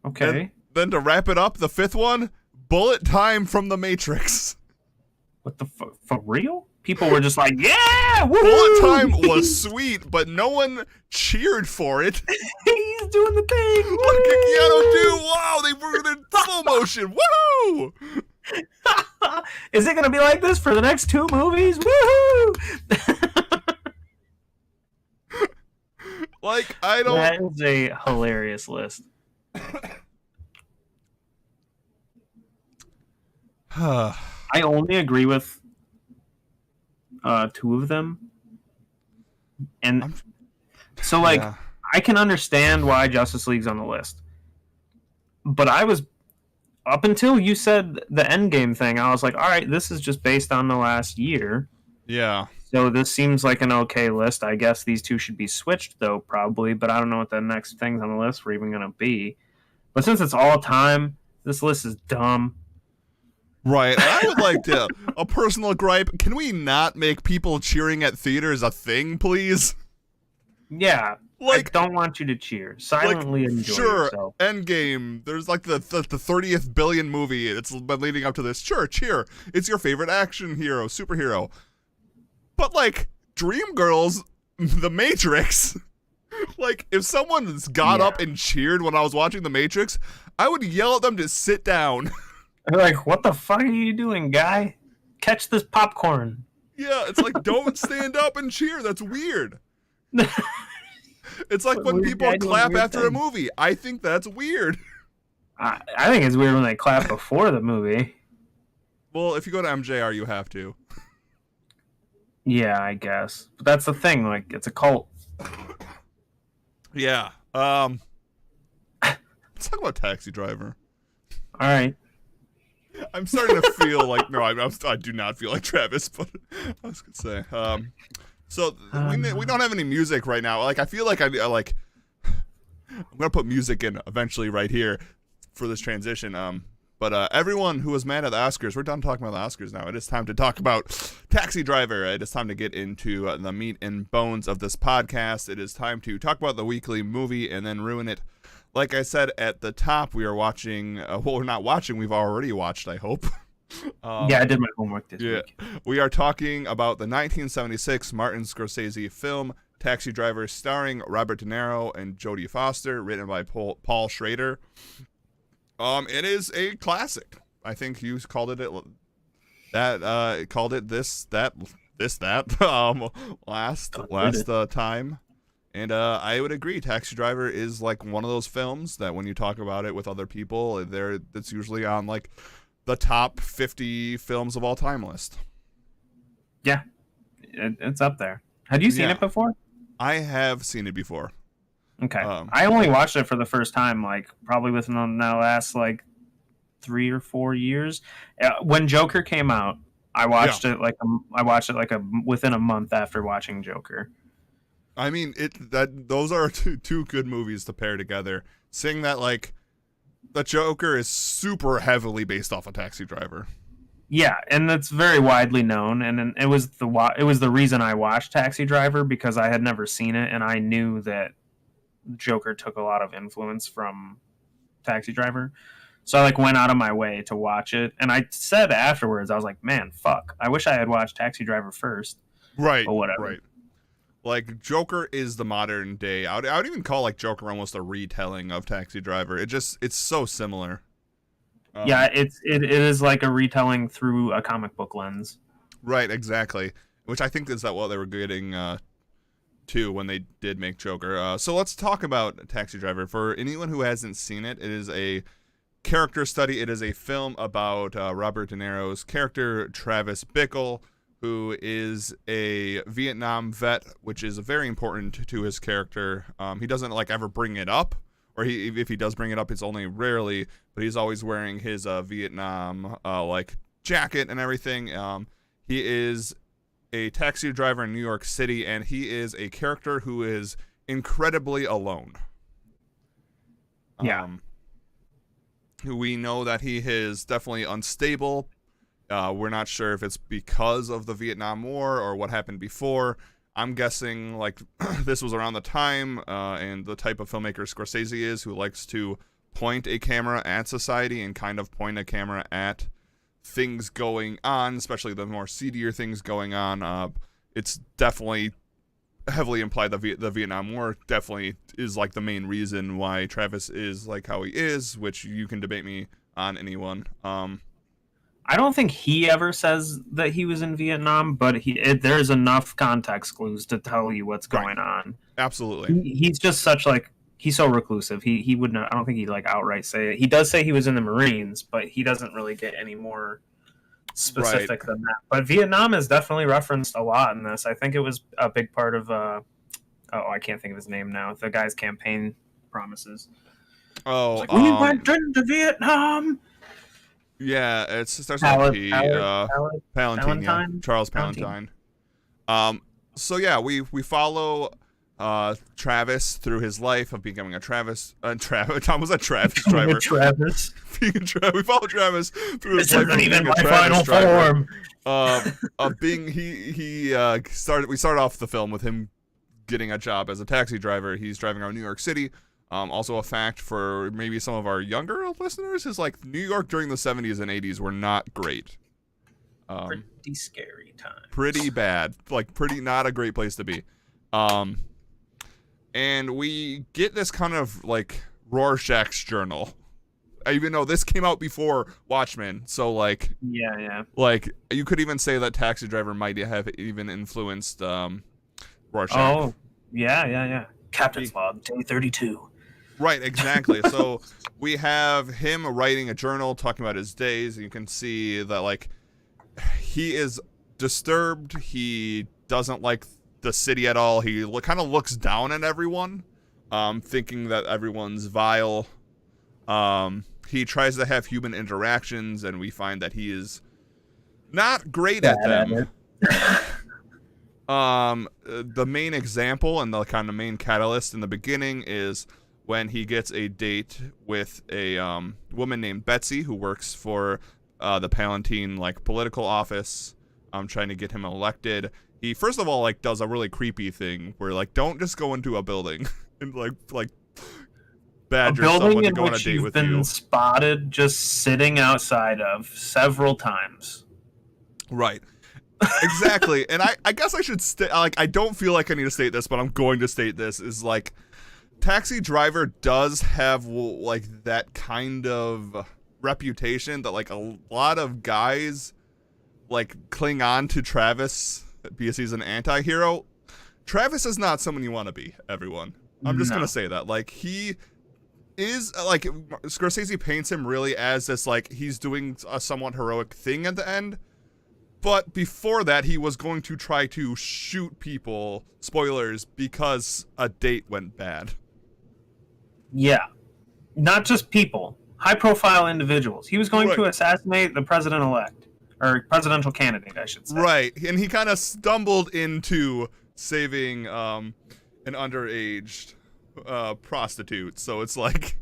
Okay. And then to wrap it up, the 5th one, Bullet Time from The Matrix. What the fuck? For real? People were just like, yeah! Woo! Bullet Time was sweet, but no one cheered for it. He's doing the thing! Look at Keanu do! Wow, they were in slow motion! Woohoo! Is it gonna be like this for the next 2 movies? Woohoo! Like, I don't... That is a hilarious list. I only agree with 2 of them. And so, like, yeah. I can understand why Justice League's on the list. But I was... Up until you said the Endgame thing, I was like, all right, this is just based on the last year. Yeah. So this seems like an okay list. I guess these 2 should be switched, though, probably. But I don't know what the next things on the list were even going to be. But since it's all time, this list is dumb. Right. I would like to... a personal gripe. Can we not make people cheering at theaters a thing, please? Yeah. Like, I don't want you to cheer. Silently enjoy yourself. Endgame. There's like the 30th billion movie. It's been leading up to this. Sure, cheer. It's your favorite action hero, superhero. But like Dreamgirls, The Matrix. Like if someone got up and cheered when I was watching The Matrix, I would yell at them to sit down. They're like, what the fuck are you doing, guy? Catch this popcorn. Yeah, it's like don't stand up and cheer. That's weird. It's like when people clap after a movie. I think that's weird. I think it's weird when they clap before the movie. Well, if you go to MJR, you have to. Yeah, I guess. But that's the thing. Like, it's a cult. Yeah. Let's talk about Taxi Driver. All right. I'm starting to feel like I do not feel like Travis, but I was gonna say. So we don't have any music right now. Like I feel like I'm gonna put music in eventually right here for this transition. But everyone who was mad at the Oscars, we're done talking about the Oscars now. It is time to talk about Taxi Driver. It is time to get into the meat and bones of this podcast. It is time to talk about the weekly movie and then ruin it. Like I said at the top, we are watching. Well, we're not watching. We've already watched, I hope. Yeah, I did my homework this week. We are talking about the 1976 Martin Scorsese film Taxi Driver, starring Robert De Niro and Jodie Foster, written by Paul Schrader. It is a classic. I think you called it last time. And I would agree. Taxi Driver is like one of those films that when you talk about it with other people, it's usually on like the top 50 films of all time list. Yeah, it's up there. Had you seen it before? I have seen it before. Okay. I only watched it for the first time, like probably within the last like 3 or 4 years. When Joker came out, I watched it within a month after watching Joker. I mean, those are two good movies to pair together. Seeing that like the Joker is super heavily based off of Taxi Driver. Yeah, and that's very widely known, and it was the reason I watched Taxi Driver, because I had never seen it, and I knew that Joker took a lot of influence from Taxi Driver. So I like went out of my way to watch it, and I said afterwards, I was like, man, fuck, I wish I had watched Taxi Driver first. Right. But whatever. Right. Like Joker is the modern day. I would even call like Joker almost a retelling of Taxi Driver. It's so similar. Yeah, it is like a retelling through a comic book lens. Right, exactly. which I think is that what they were getting to when they did make Joker. So let's talk about Taxi Driver. For anyone who hasn't seen it, it is a character study. It is a film about Robert De Niro's character, Travis Bickle, who is a Vietnam vet, which is very important to his character. He doesn't like ever bring it up, or if he does bring it up, it's only rarely, but he's always wearing his Vietnam like jacket and everything. He is a taxi driver in New York City, and he is a character who is incredibly alone. Yeah. We know that he is definitely unstable. We're not sure if it's because of the Vietnam War or what happened before. I'm guessing like this was around the time and the type of filmmaker Scorsese is, who likes to point a camera at society and kind of point a camera at things going on, especially the more seedier things going on. It's definitely heavily implied that the Vietnam War definitely is like the main reason why Travis is like how he is, which you can debate me on, anyone. I don't think he ever says that he was in Vietnam, but there's enough context clues to tell you what's going on. Absolutely. He's just such like, he's so reclusive. He wouldn't, I don't think he'd like outright say it. He does say he was in the Marines, but he doesn't really get any more specific than that. But Vietnam is definitely referenced a lot in this. I think it was a big part of I can't think of his name now. The guy's campaign promises. Oh, like, we went into Vietnam. Yeah, it starts with P. Palantine, yeah. Charles Palantine. Palantine. So yeah, we follow Travis through his life of becoming a Travis. Tom was a Travis driver. Travis. We follow Travis through his This life of isn't being even a my Travis final driver. form. Of being we started off the film with him getting a job as a taxi driver. He's driving around New York City. Also a fact for maybe some of our younger listeners is like New York during the 70s and 80s were not great. Pretty scary time. Pretty bad. Like pretty not a great place to be. And we get this kind of like Rorschach's journal. Even though this came out before Watchmen, so like yeah, like you could even say that Taxi Driver might have even influenced Rorschach. Oh, yeah. Captain's log, day 32. Right, exactly. So we have him writing a journal talking about his days. And you can see that like he is disturbed. He doesn't like the city at all. He kind of looks down at everyone, thinking that everyone's vile. He tries to have human interactions, and we find that he is not great at them. The main example and the kind of main catalyst in the beginning is when he gets a date with a woman named Betsy who works for the Palantine like political office. Trying to get him elected. He first of all like does a really creepy thing where like don't just go into a building and like badger someone to go on a date with you. Been spotted just sitting outside of several times. Right. Exactly. And I guess I should I don't feel like I need to state this, but I'm going to state this is like Taxi Driver does have like that kind of reputation that like a lot of guys like cling on to Travis because he's an anti-hero. Travis is not someone you want to be, everyone. I'm just going to say that. Like he is like Scorsese paints him really as this like he's doing a somewhat heroic thing at the end. But before that, he was going to try to shoot people, spoilers, because a date went bad. Yeah. Not just people. High-profile individuals. He was going to assassinate the president-elect. Or presidential candidate, I should say. Right. And he kind of stumbled into saving an underage prostitute. So it's like...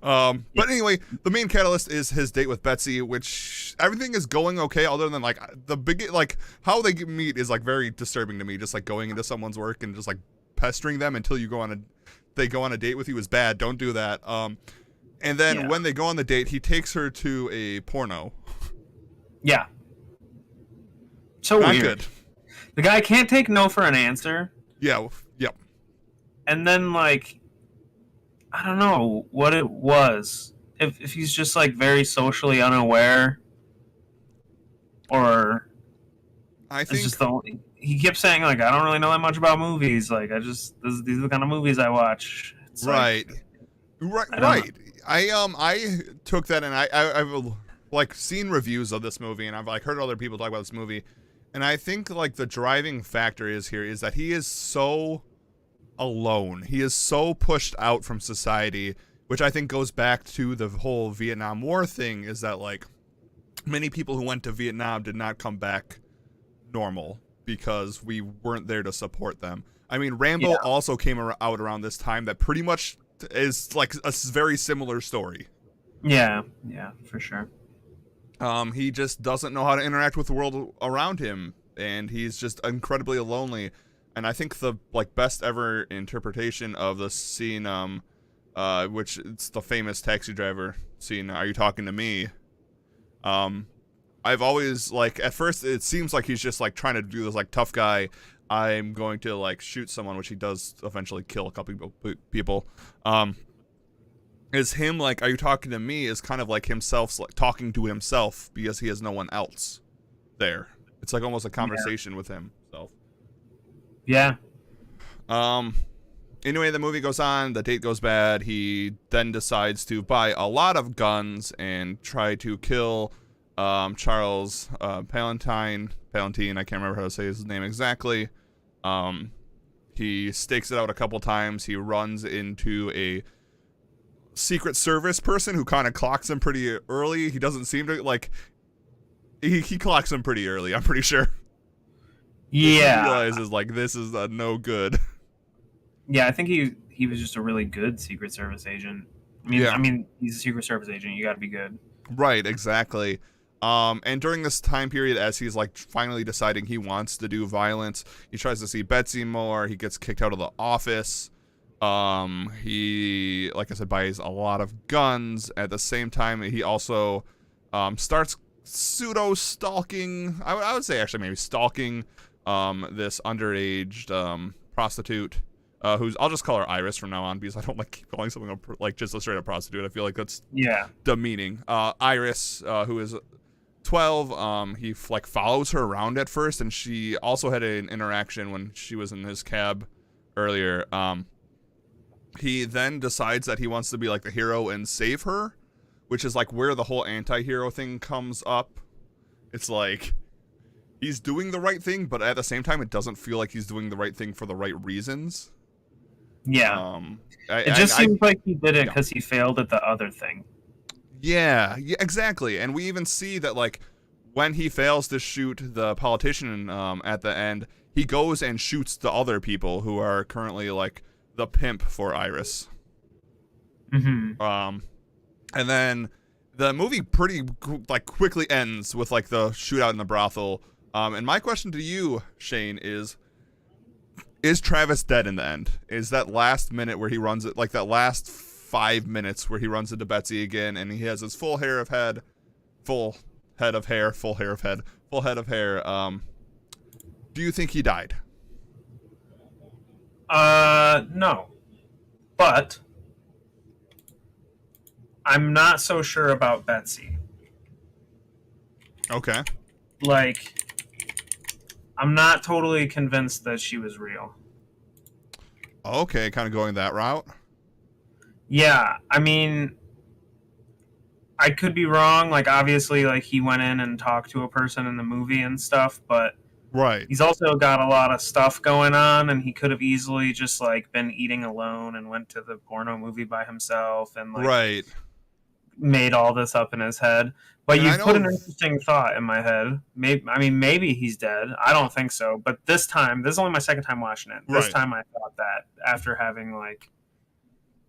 but anyway, the main catalyst is his date with Betsy, which everything is going okay other than like the big like how they meet is like very disturbing to me. Just like going into someone's work and just like pestering them until they go on a date with you is bad. Don't do that. And then when they go on the date, he takes her to a porno. Yeah. So not weird. Good. The guy can't take no for an answer. Yeah. Yep. And then like I don't know what it was. If he's just like very socially unaware, or I It's think just he kept saying like I don't really know that much about movies. Like these are the kind of movies I watch. It's right, like right, I don't know. right. I took that and I've like seen reviews of this movie and I've like heard other people talk about this movie, and I think like the driving factor is here is that he is so alone. He is so pushed out from society, which I think goes back to the whole Vietnam War thing. Is that like many people who went to Vietnam did not come back normal because we weren't there to support them. I mean, Rambo Yeah, also came out around this time that pretty much is like a very similar story. yeah, for sure. He just doesn't know how to interact with the world around him, and he's just incredibly lonely. And I think the like best ever interpretation of the scene, which it's the famous taxi driver scene. Are you talking to me? Um, I've always like at first it seems like he's just like trying to do this like tough guy. I'm going to like shoot someone, which he does eventually kill a couple people. Is him like, are you talking to me? Is kind of like himself like talking to himself because he has no one else there. It's like almost a conversation with himself. Yeah, Um. Anyway, the movie goes on. The date goes bad. He then decides to buy a lot of guns and try to kill Charles Palantine. Palantine. I can't remember how to say his name exactly. He stakes it out a couple times. He runs into a Secret Service person who kind of clocks him pretty early. He doesn't seem to like. He clocks him pretty early. I'm pretty sure. yeah, He realizes like this is no good. yeah. I think he was just a really good Secret Service agent. Yeah. I mean, he's a Secret Service agent. You got to be good. Right, exactly. And during this time period, as he's like finally deciding he wants to do violence, he tries to see Betsy more. He gets kicked out of the office. He, like I said, buys a lot of guns. At the same time, he also starts pseudo stalking. I would say actually maybe stalking this underage prostitute. Who's I'll just call her Iris from now on because I don't like keep calling someone like just a straight up prostitute. I feel like that's Yeah, demeaning. Iris, who is 12, he like follows her around at first, and she also had an interaction when she was in his cab earlier. He then decides that he wants to be like the hero and save her, which is like where the whole anti-hero thing comes up. It's like he's doing the right thing, but at the same time, it doesn't feel like he's doing the right thing for the right reasons. yeah. It just seems like he did it because he failed at the other thing. Yeah, exactly. And we even see that like when he fails to shoot the politician at the end, he goes and shoots the other people who are currently like the pimp for Iris. Mm-hmm. And then the movie pretty like quickly ends with like the shootout in the brothel. And my question to you, Shane, is Travis dead in the end? Is that last minute where he runs it, like that last 5 minutes where he runs into Betsy again and he has his full head of hair. Do you think he died? No. But I'm not so sure about Betsy. Okay. Like, I'm not totally convinced that she was real. Okay, kind of going that route. Yeah, I mean, I could be wrong. Like, obviously, like, he went in and talked to a person in the movie and stuff, but Right. he's also got a lot of stuff going on, and he could have easily just, like, been eating alone and went to the porno movie by himself and, like, Right. made all this up in his head. But And I you've put an know- interesting thought in my head. Maybe he's dead. I don't think so. But this time, this is only my second time watching it. This Right. time I thought that after having, like,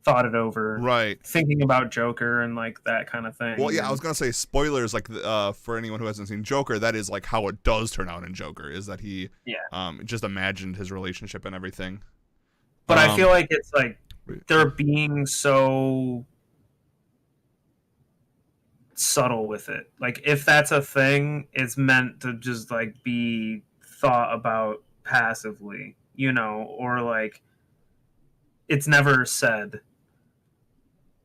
thought it over, Right. thinking about Joker and, like, that kind of thing. Well, yeah, I And- was gonna say spoilers. Like, for anyone who hasn't seen Joker, that is like how it does turn out in Joker. Is that he, just imagined his relationship and everything. But I feel like it's like they're being so subtle with it. Like, if that's a thing, it's meant to just like be thought about passively, or like it's never said.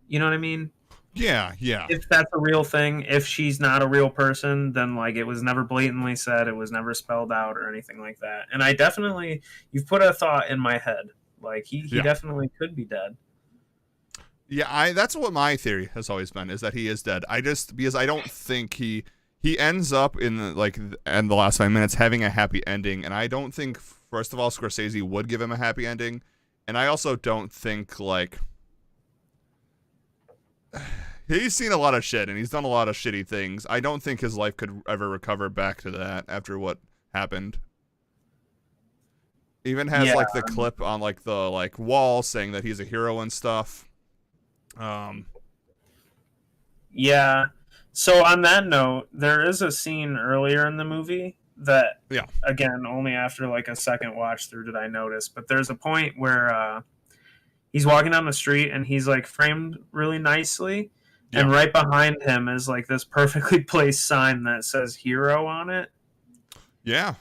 You know what I mean? Yeah, yeah. If that's a real thing. If she's not a real person, then like it was never blatantly said, it was never spelled out or anything like that. And I definitely, you've put a thought in my head. Like he Yeah. definitely could be dead. Yeah, that's what my theory has always been, is that he is dead. Because I don't think he ends up in the last 5 minutes having a happy ending, and I don't think, first of all, Scorsese would give him a happy ending, and I also don't think, like, he's seen a lot of shit and he's done a lot of shitty things. I don't think his life could ever recover back to that after what happened. Even has like the clip on like the like wall saying that he's a hero and stuff. Yeah. So on that note, there is a scene earlier in the movie that, again, only after like a second watch through did I notice. But there's a point where he's walking down the street and he's like framed really nicely, and right behind him is like this perfectly placed sign that says "hero" on it. Yeah.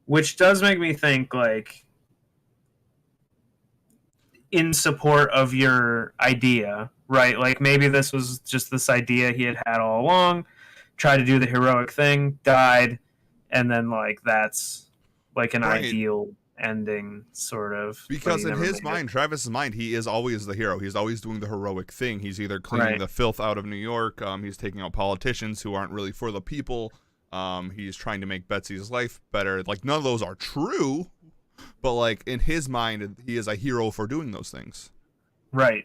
Which does make me think, like, in support of your idea, right? Like maybe this was just this idea he had all along, tried to do the heroic thing, died, and then like that's like an ideal ending, sort of. Because in his mind, Travis's mind, he is always the hero. He's always doing the heroic thing. He's either cleaning the filth out of New York, he's taking out politicians who aren't really for the people, he's trying to make Betsy's life better. Like, none of those are true, but like in his mind, he is a hero for doing those things. Right.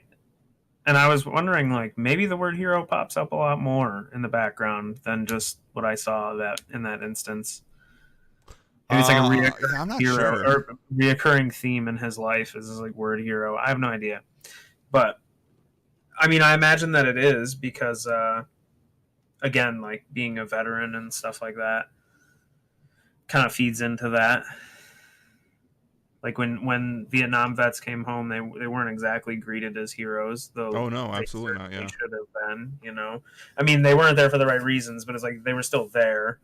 And I was wondering, like, maybe the word hero pops up a lot more in the background than just what I saw that in that instance. Maybe it's like a reoccurring hero or reoccurring theme in his life is like word hero. I have no idea. But I mean, I imagine that it is because again, like being a veteran and stuff like that kind of feeds into that. Like when Vietnam vets came home, they weren't exactly greeted as heroes, though. Oh no, absolutely not. Yeah, they should have been. You know, I mean, they weren't there for the right reasons, but it's like they were still there.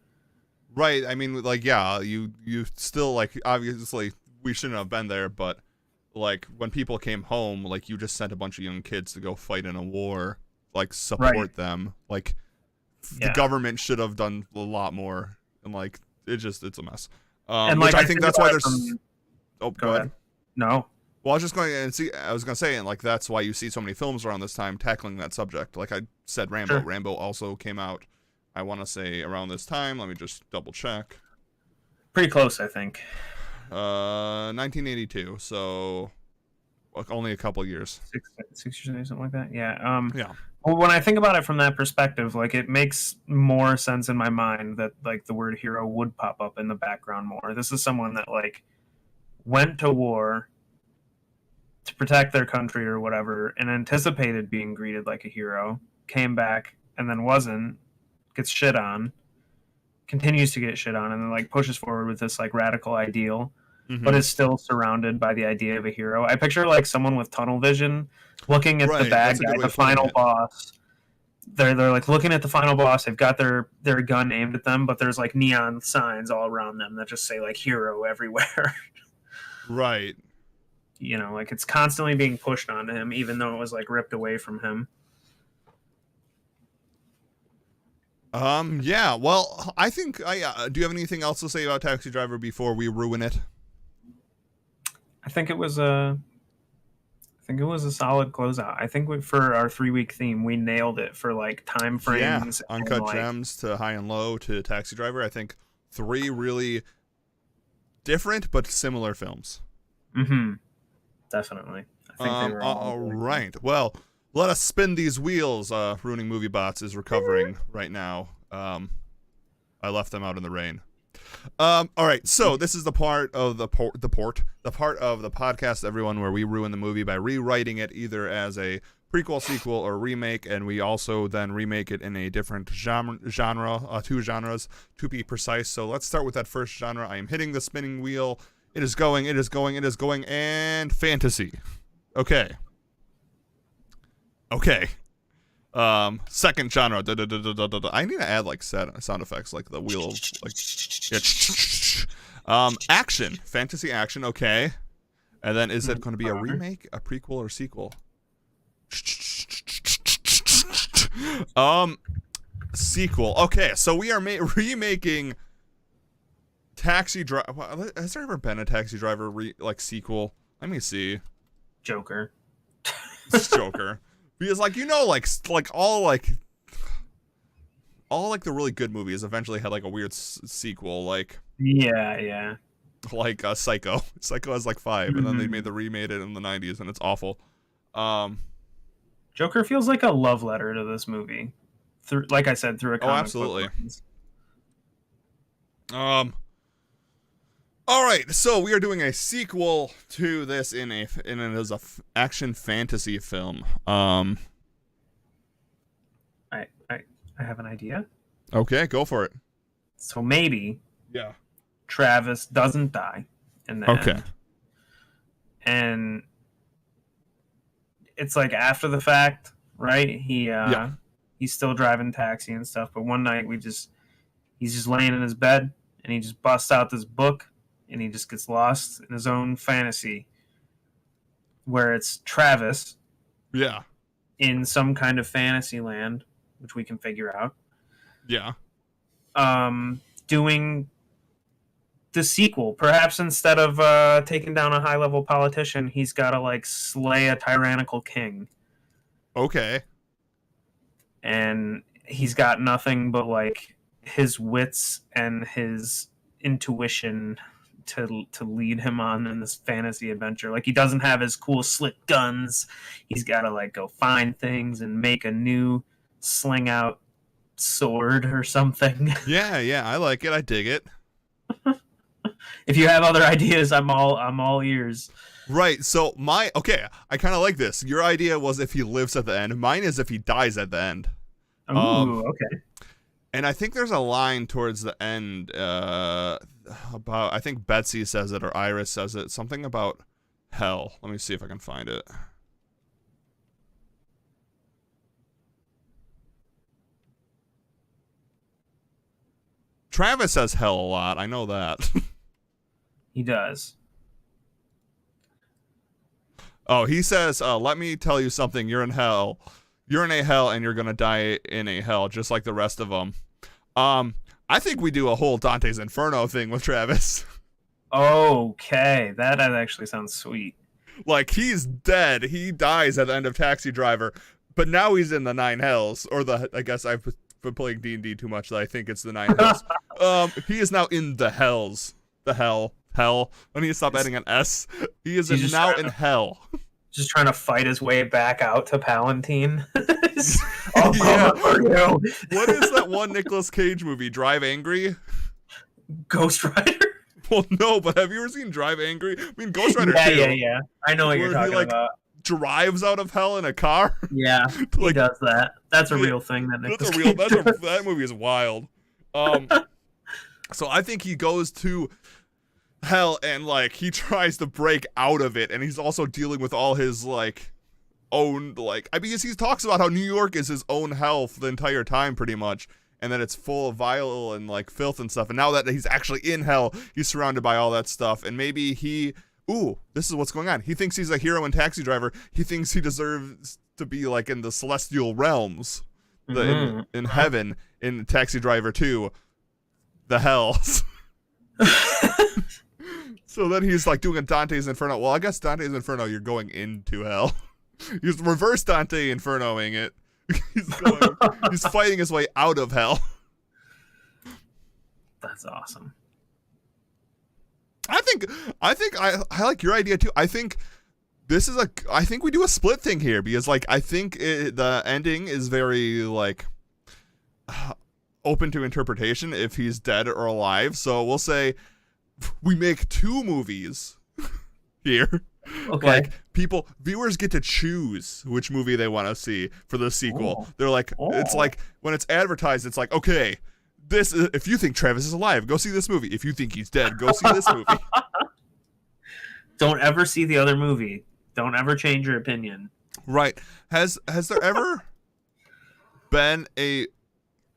Right. I mean, like, yeah, you still, like, obviously we shouldn't have been there, but like when people came home, like you just sent a bunch of young kids to go fight in a war, like support them. Like the government should have done a lot more, and like it's a mess. And which like, I think that's why there's. Oh, go ahead. No. Well, I was just going to see. I was going to say, and like that's why you see so many films around this time tackling that subject. Like I said, Rambo. Sure. Rambo also came out, I want to say, around this time. Let me just double check. Pretty close, I think. 1982. So, like, only a couple years. 6 years, something like that. Yeah. Yeah. Well, when I think about it from that perspective, like it makes more sense in my mind that like the word hero would pop up in the background more. This is someone that like went to war to protect their country or whatever and anticipated being greeted like a hero, came back and then wasn't, gets shit on, continues to get shit on, and then like pushes forward with this like radical ideal, but is still surrounded by the idea of a hero. I picture like someone with tunnel vision looking at the bad guy, the final boss. They're like looking at the final boss. They've got their gun aimed at them, but there's like neon signs all around them that just say like hero everywhere. Right. You know, like it's constantly being pushed onto him, even though it was like ripped away from him. Yeah. Well, I think do you have anything else to say about Taxi Driver before we ruin it? I think it was a solid closeout. I think for our 3-week theme, we nailed it for like time frames. Yeah, Uncut Gems to High and Low to Taxi Driver. I think 3 really different but similar films. Mm-hmm. Definitely. I think they were all right. Well, let us spin these wheels. Ruining Movie Bots is recovering right now. I left them out in the rain. All right. So this is the part of the part of the podcast, everyone, where we ruin the movie by rewriting it either as a prequel, sequel, or remake, and we also then remake it in a different genre, 2 genres to be precise. So let's start with that first genre. I am hitting the spinning wheel. It is going, and fantasy. Okay. Second genre. I need to add like sound effects, like the wheel, like action, fantasy action. Okay, and then is it going to be a remake, a prequel, or sequel? Sequel. Okay, so we are remaking Taxi Driver. Has there ever been a Taxi Driver sequel? Let me see. Joker. It's Joker. Because all the really good movies eventually had like a weird sequel, like Yeah. Psycho. Psycho has like 5, and then they remade it in the 90s, and it's awful. Joker feels like a love letter to this movie, through, like I said, through a comic absolutely. book lens. All right, so we are doing a sequel to this in it is a action fantasy film. I have an idea. Okay, go for it. So maybe Yeah. Travis doesn't die in the Okay. end. And it's like after the fact, right? He's still driving taxi and stuff, but one night he's just laying in his bed and he just busts out this book and he just gets lost in his own fantasy where it's Travis Yeah. in some kind of fantasy land, which we can figure out. Yeah. Doing the sequel. Perhaps instead of taking down a high-level politician, he's got to like slay a tyrannical king. Okay. And he's got nothing but like his wits and his intuition to lead him on in this fantasy adventure. Like he doesn't have his cool slick guns. He's got to like go find things and make a new sling out sword or something. Yeah, I like it. I dig it. If you have other ideas, I'm all ears. Right. So I kind of like this. Your idea was if he lives at the end. Mine is if he dies at the end. Ooh, okay. And I think there's a line towards the end about, I think Betsy says it or Iris says it, something about hell. Let me see if I can find it. Travis says hell a lot. I know that. He does. Oh, he says, let me tell you something. You're in hell. You're in a hell and you're going to die in a hell, just like the rest of them. I think we do a whole Dante's Inferno thing with Travis. Okay. That actually sounds sweet. Like, he's dead. He dies at the end of Taxi Driver, but now he's in the 9 hells. Or I guess I've been playing D&D too much that I think it's the 9 hells. He is now in the hells. The hell. Hell. I need to stop adding an S. He's now in hell. Just trying to fight his way back out to Palantine. Yeah. What is that one Nicolas Cage movie? Drive Angry? Ghost Rider? Well, no, but have you ever seen Drive Angry? I mean, Ghost Rider 2. Yeah. I know what you're talking about. Drives out of hell in a car. Yeah, he does that. That's a real thing. That movie is wild. So I think he goes to hell and like he tries to break out of it, and he's also dealing with all his like own because he talks about how New York is his own hell for the entire time pretty much, and that it's full of vile and like filth and stuff, and now that he's actually in hell, he's surrounded by all that stuff, and maybe this is what's going on. He thinks he's a hero in Taxi Driver. He thinks he deserves to be like in the celestial realms, in heaven in Taxi Driver 2, the hells. So then he's like doing a Dante's Inferno. Well, I guess Dante's Inferno, you're going into hell. He's reverse Dante Infernoing it. He's fighting his way out of hell. That's awesome. I think I like your idea too. I think I think we do a split thing here because like I think the ending is very like open to interpretation if he's dead or alive. So we'll say we make 2 movies here. Okay. Like viewers get to choose which movie they want to see for the sequel. Oh. They're like, it's like when it's advertised, it's like, okay, if you think Travis is alive, go see this movie. If you think he's dead, go see this movie. Don't ever see the other movie. Don't ever change your opinion. Right. Has there ever been a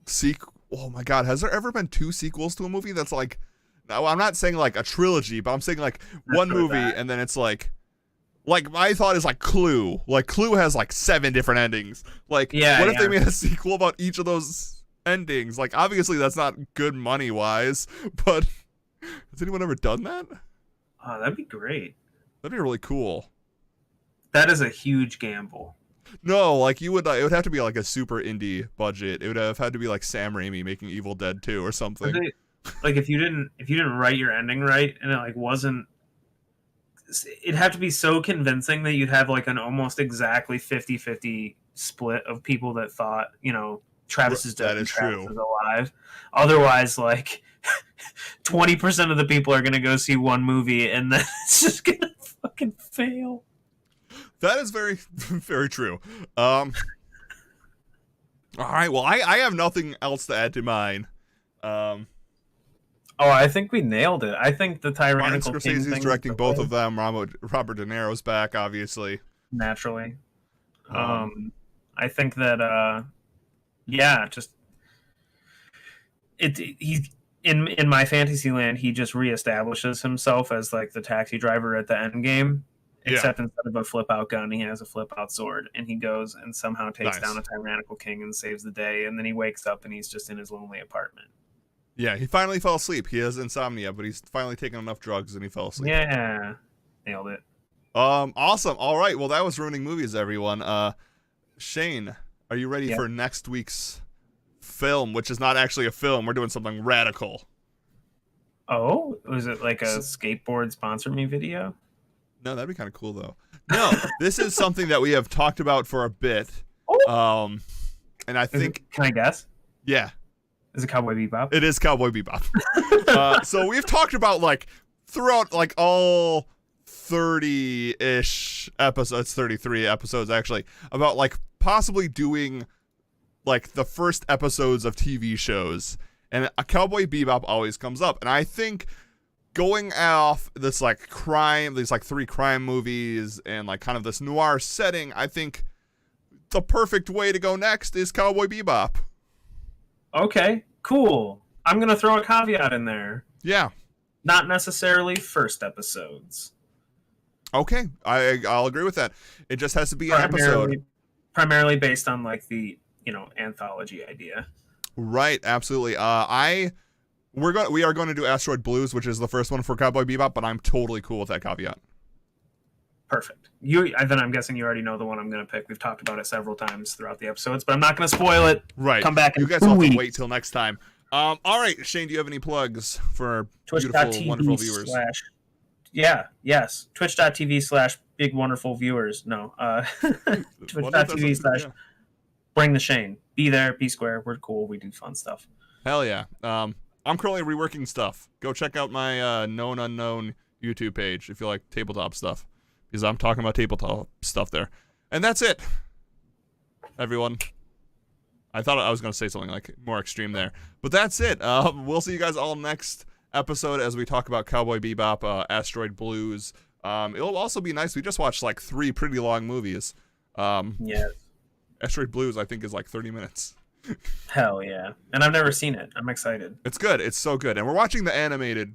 sequel? Oh my God. Has there ever been 2 sequels to a movie that's like, now I'm not saying like a trilogy, but I'm saying like one movie and then it's like Like, my thought is like Clue. Like, Clue has like 7 different endings. Like, what if they made a sequel about each of those endings? Like, obviously that's not good money-wise, but has anyone ever done that? Oh, that'd be great. That'd be really cool. That is a huge gamble. No, like, it would have to be like a super indie budget. It would have had to be like Sam Raimi making Evil Dead 2 or something. Like, if you didn't write your ending right, and it like wasn't, it'd have to be so convincing that you'd have like an almost exactly 50-50 split of people that thought, Travis is dead and Travis is alive. Otherwise, like 20% of the people are gonna go see one movie and then it's just gonna fucking fail. That is very, very true. All right, well, I have nothing else to add to mine. I think we nailed it. I think the Tyrannical King Scorsese's directing both of them. Robert De Niro's back, obviously. Naturally. I think that, he in my fantasy land, he just reestablishes himself as like the taxi driver at the end game. Except instead of a flip-out gun, he has a flip-out sword, and he goes and somehow takes down a tyrannical king and saves the day, and then he wakes up and he's just in his lonely apartment. Yeah, he finally fell asleep. He has insomnia, but he's finally taken enough drugs and he fell asleep. Yeah, nailed it. Awesome. All right, well, that was Ruining Movies, everyone. Shane, are you ready for next week's film, which is not actually a film? We're doing something radical. Oh, was it like a skateboard sponsor me video? No, that'd be kind of cool, though. No, this is something that we have talked about for a bit. And I think... Can I guess? Yeah. Is it Cowboy Bebop? It is Cowboy Bebop. So we've talked about, like, throughout, like, all 30-ish episodes, 33 episodes, actually, about, like, possibly doing, like, the first episodes of TV shows. And a Cowboy Bebop always comes up. And I think going off this, like, these, like, 3 crime movies and, like, kind of this noir setting, I think the perfect way to go next is Cowboy Bebop. Okay, cool. I'm going to throw a caveat in there. Yeah. Not necessarily first episodes. Okay, I'll agree with that. It just has to be an episode. Primarily based on, like, the, anthology idea. Right, absolutely. We are going to do Asteroid Blues, which is the first one for Cowboy Bebop, but I'm totally cool with that caveat. Perfect. Then I'm guessing you already know the one I'm going to pick. We've talked about it several times throughout the episodes, but I'm not going to spoil it. Right. Come back in 2 weeks. You guys have to wait till next time. All right, Shane, do you have any plugs for beautiful, wonderful viewers? Twitch.tv/big wonderful viewers. No. Twitch.tv/ Bring the Shane. Be there, be square. We're cool. We do fun stuff. Hell yeah. I'm currently reworking stuff. Go check out my Known Unknown YouTube page if you like tabletop stuff, because I'm talking about tabletop stuff there. And that's it, everyone. I thought I was going to say something like more extreme there, but that's it. We'll see you guys all next episode as we talk about Cowboy Bebop, Asteroid Blues. It'll also be nice. We just watched like 3 pretty long movies. Yes. Asteroid Blues, I think, is like 30 minutes. Hell yeah. And I've never seen it. I'm excited. It's good. It's so good. And we're watching the anime,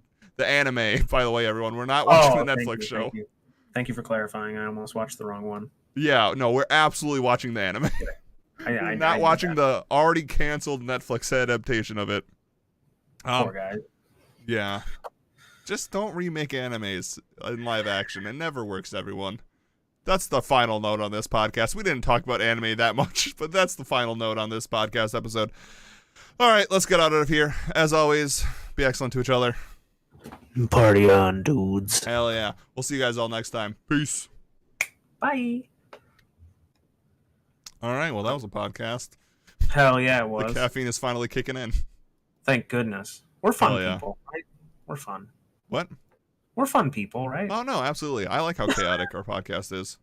by the way, everyone. We're not watching the Netflix show. Thank you for clarifying. I almost watched the wrong one. Yeah, no, we're absolutely watching the anime. We're not watching the already canceled Netflix adaptation of it. Poor guy. Yeah. Just don't remake animes in live action. It never works, everyone. That's the final note on this podcast. We didn't talk about anime that much, but that's the final note on this podcast episode. All right, let's get out of here. As always, be excellent to each other. Party on, dudes. Hell yeah. We'll see you guys all next time. Peace. Bye. All right, well, that was a podcast. Hell yeah, it was. The caffeine is finally kicking in. Thank goodness. We're fun people, right? We're fun. What? We're fun people, right? Oh, no, absolutely. I like how chaotic our podcast is.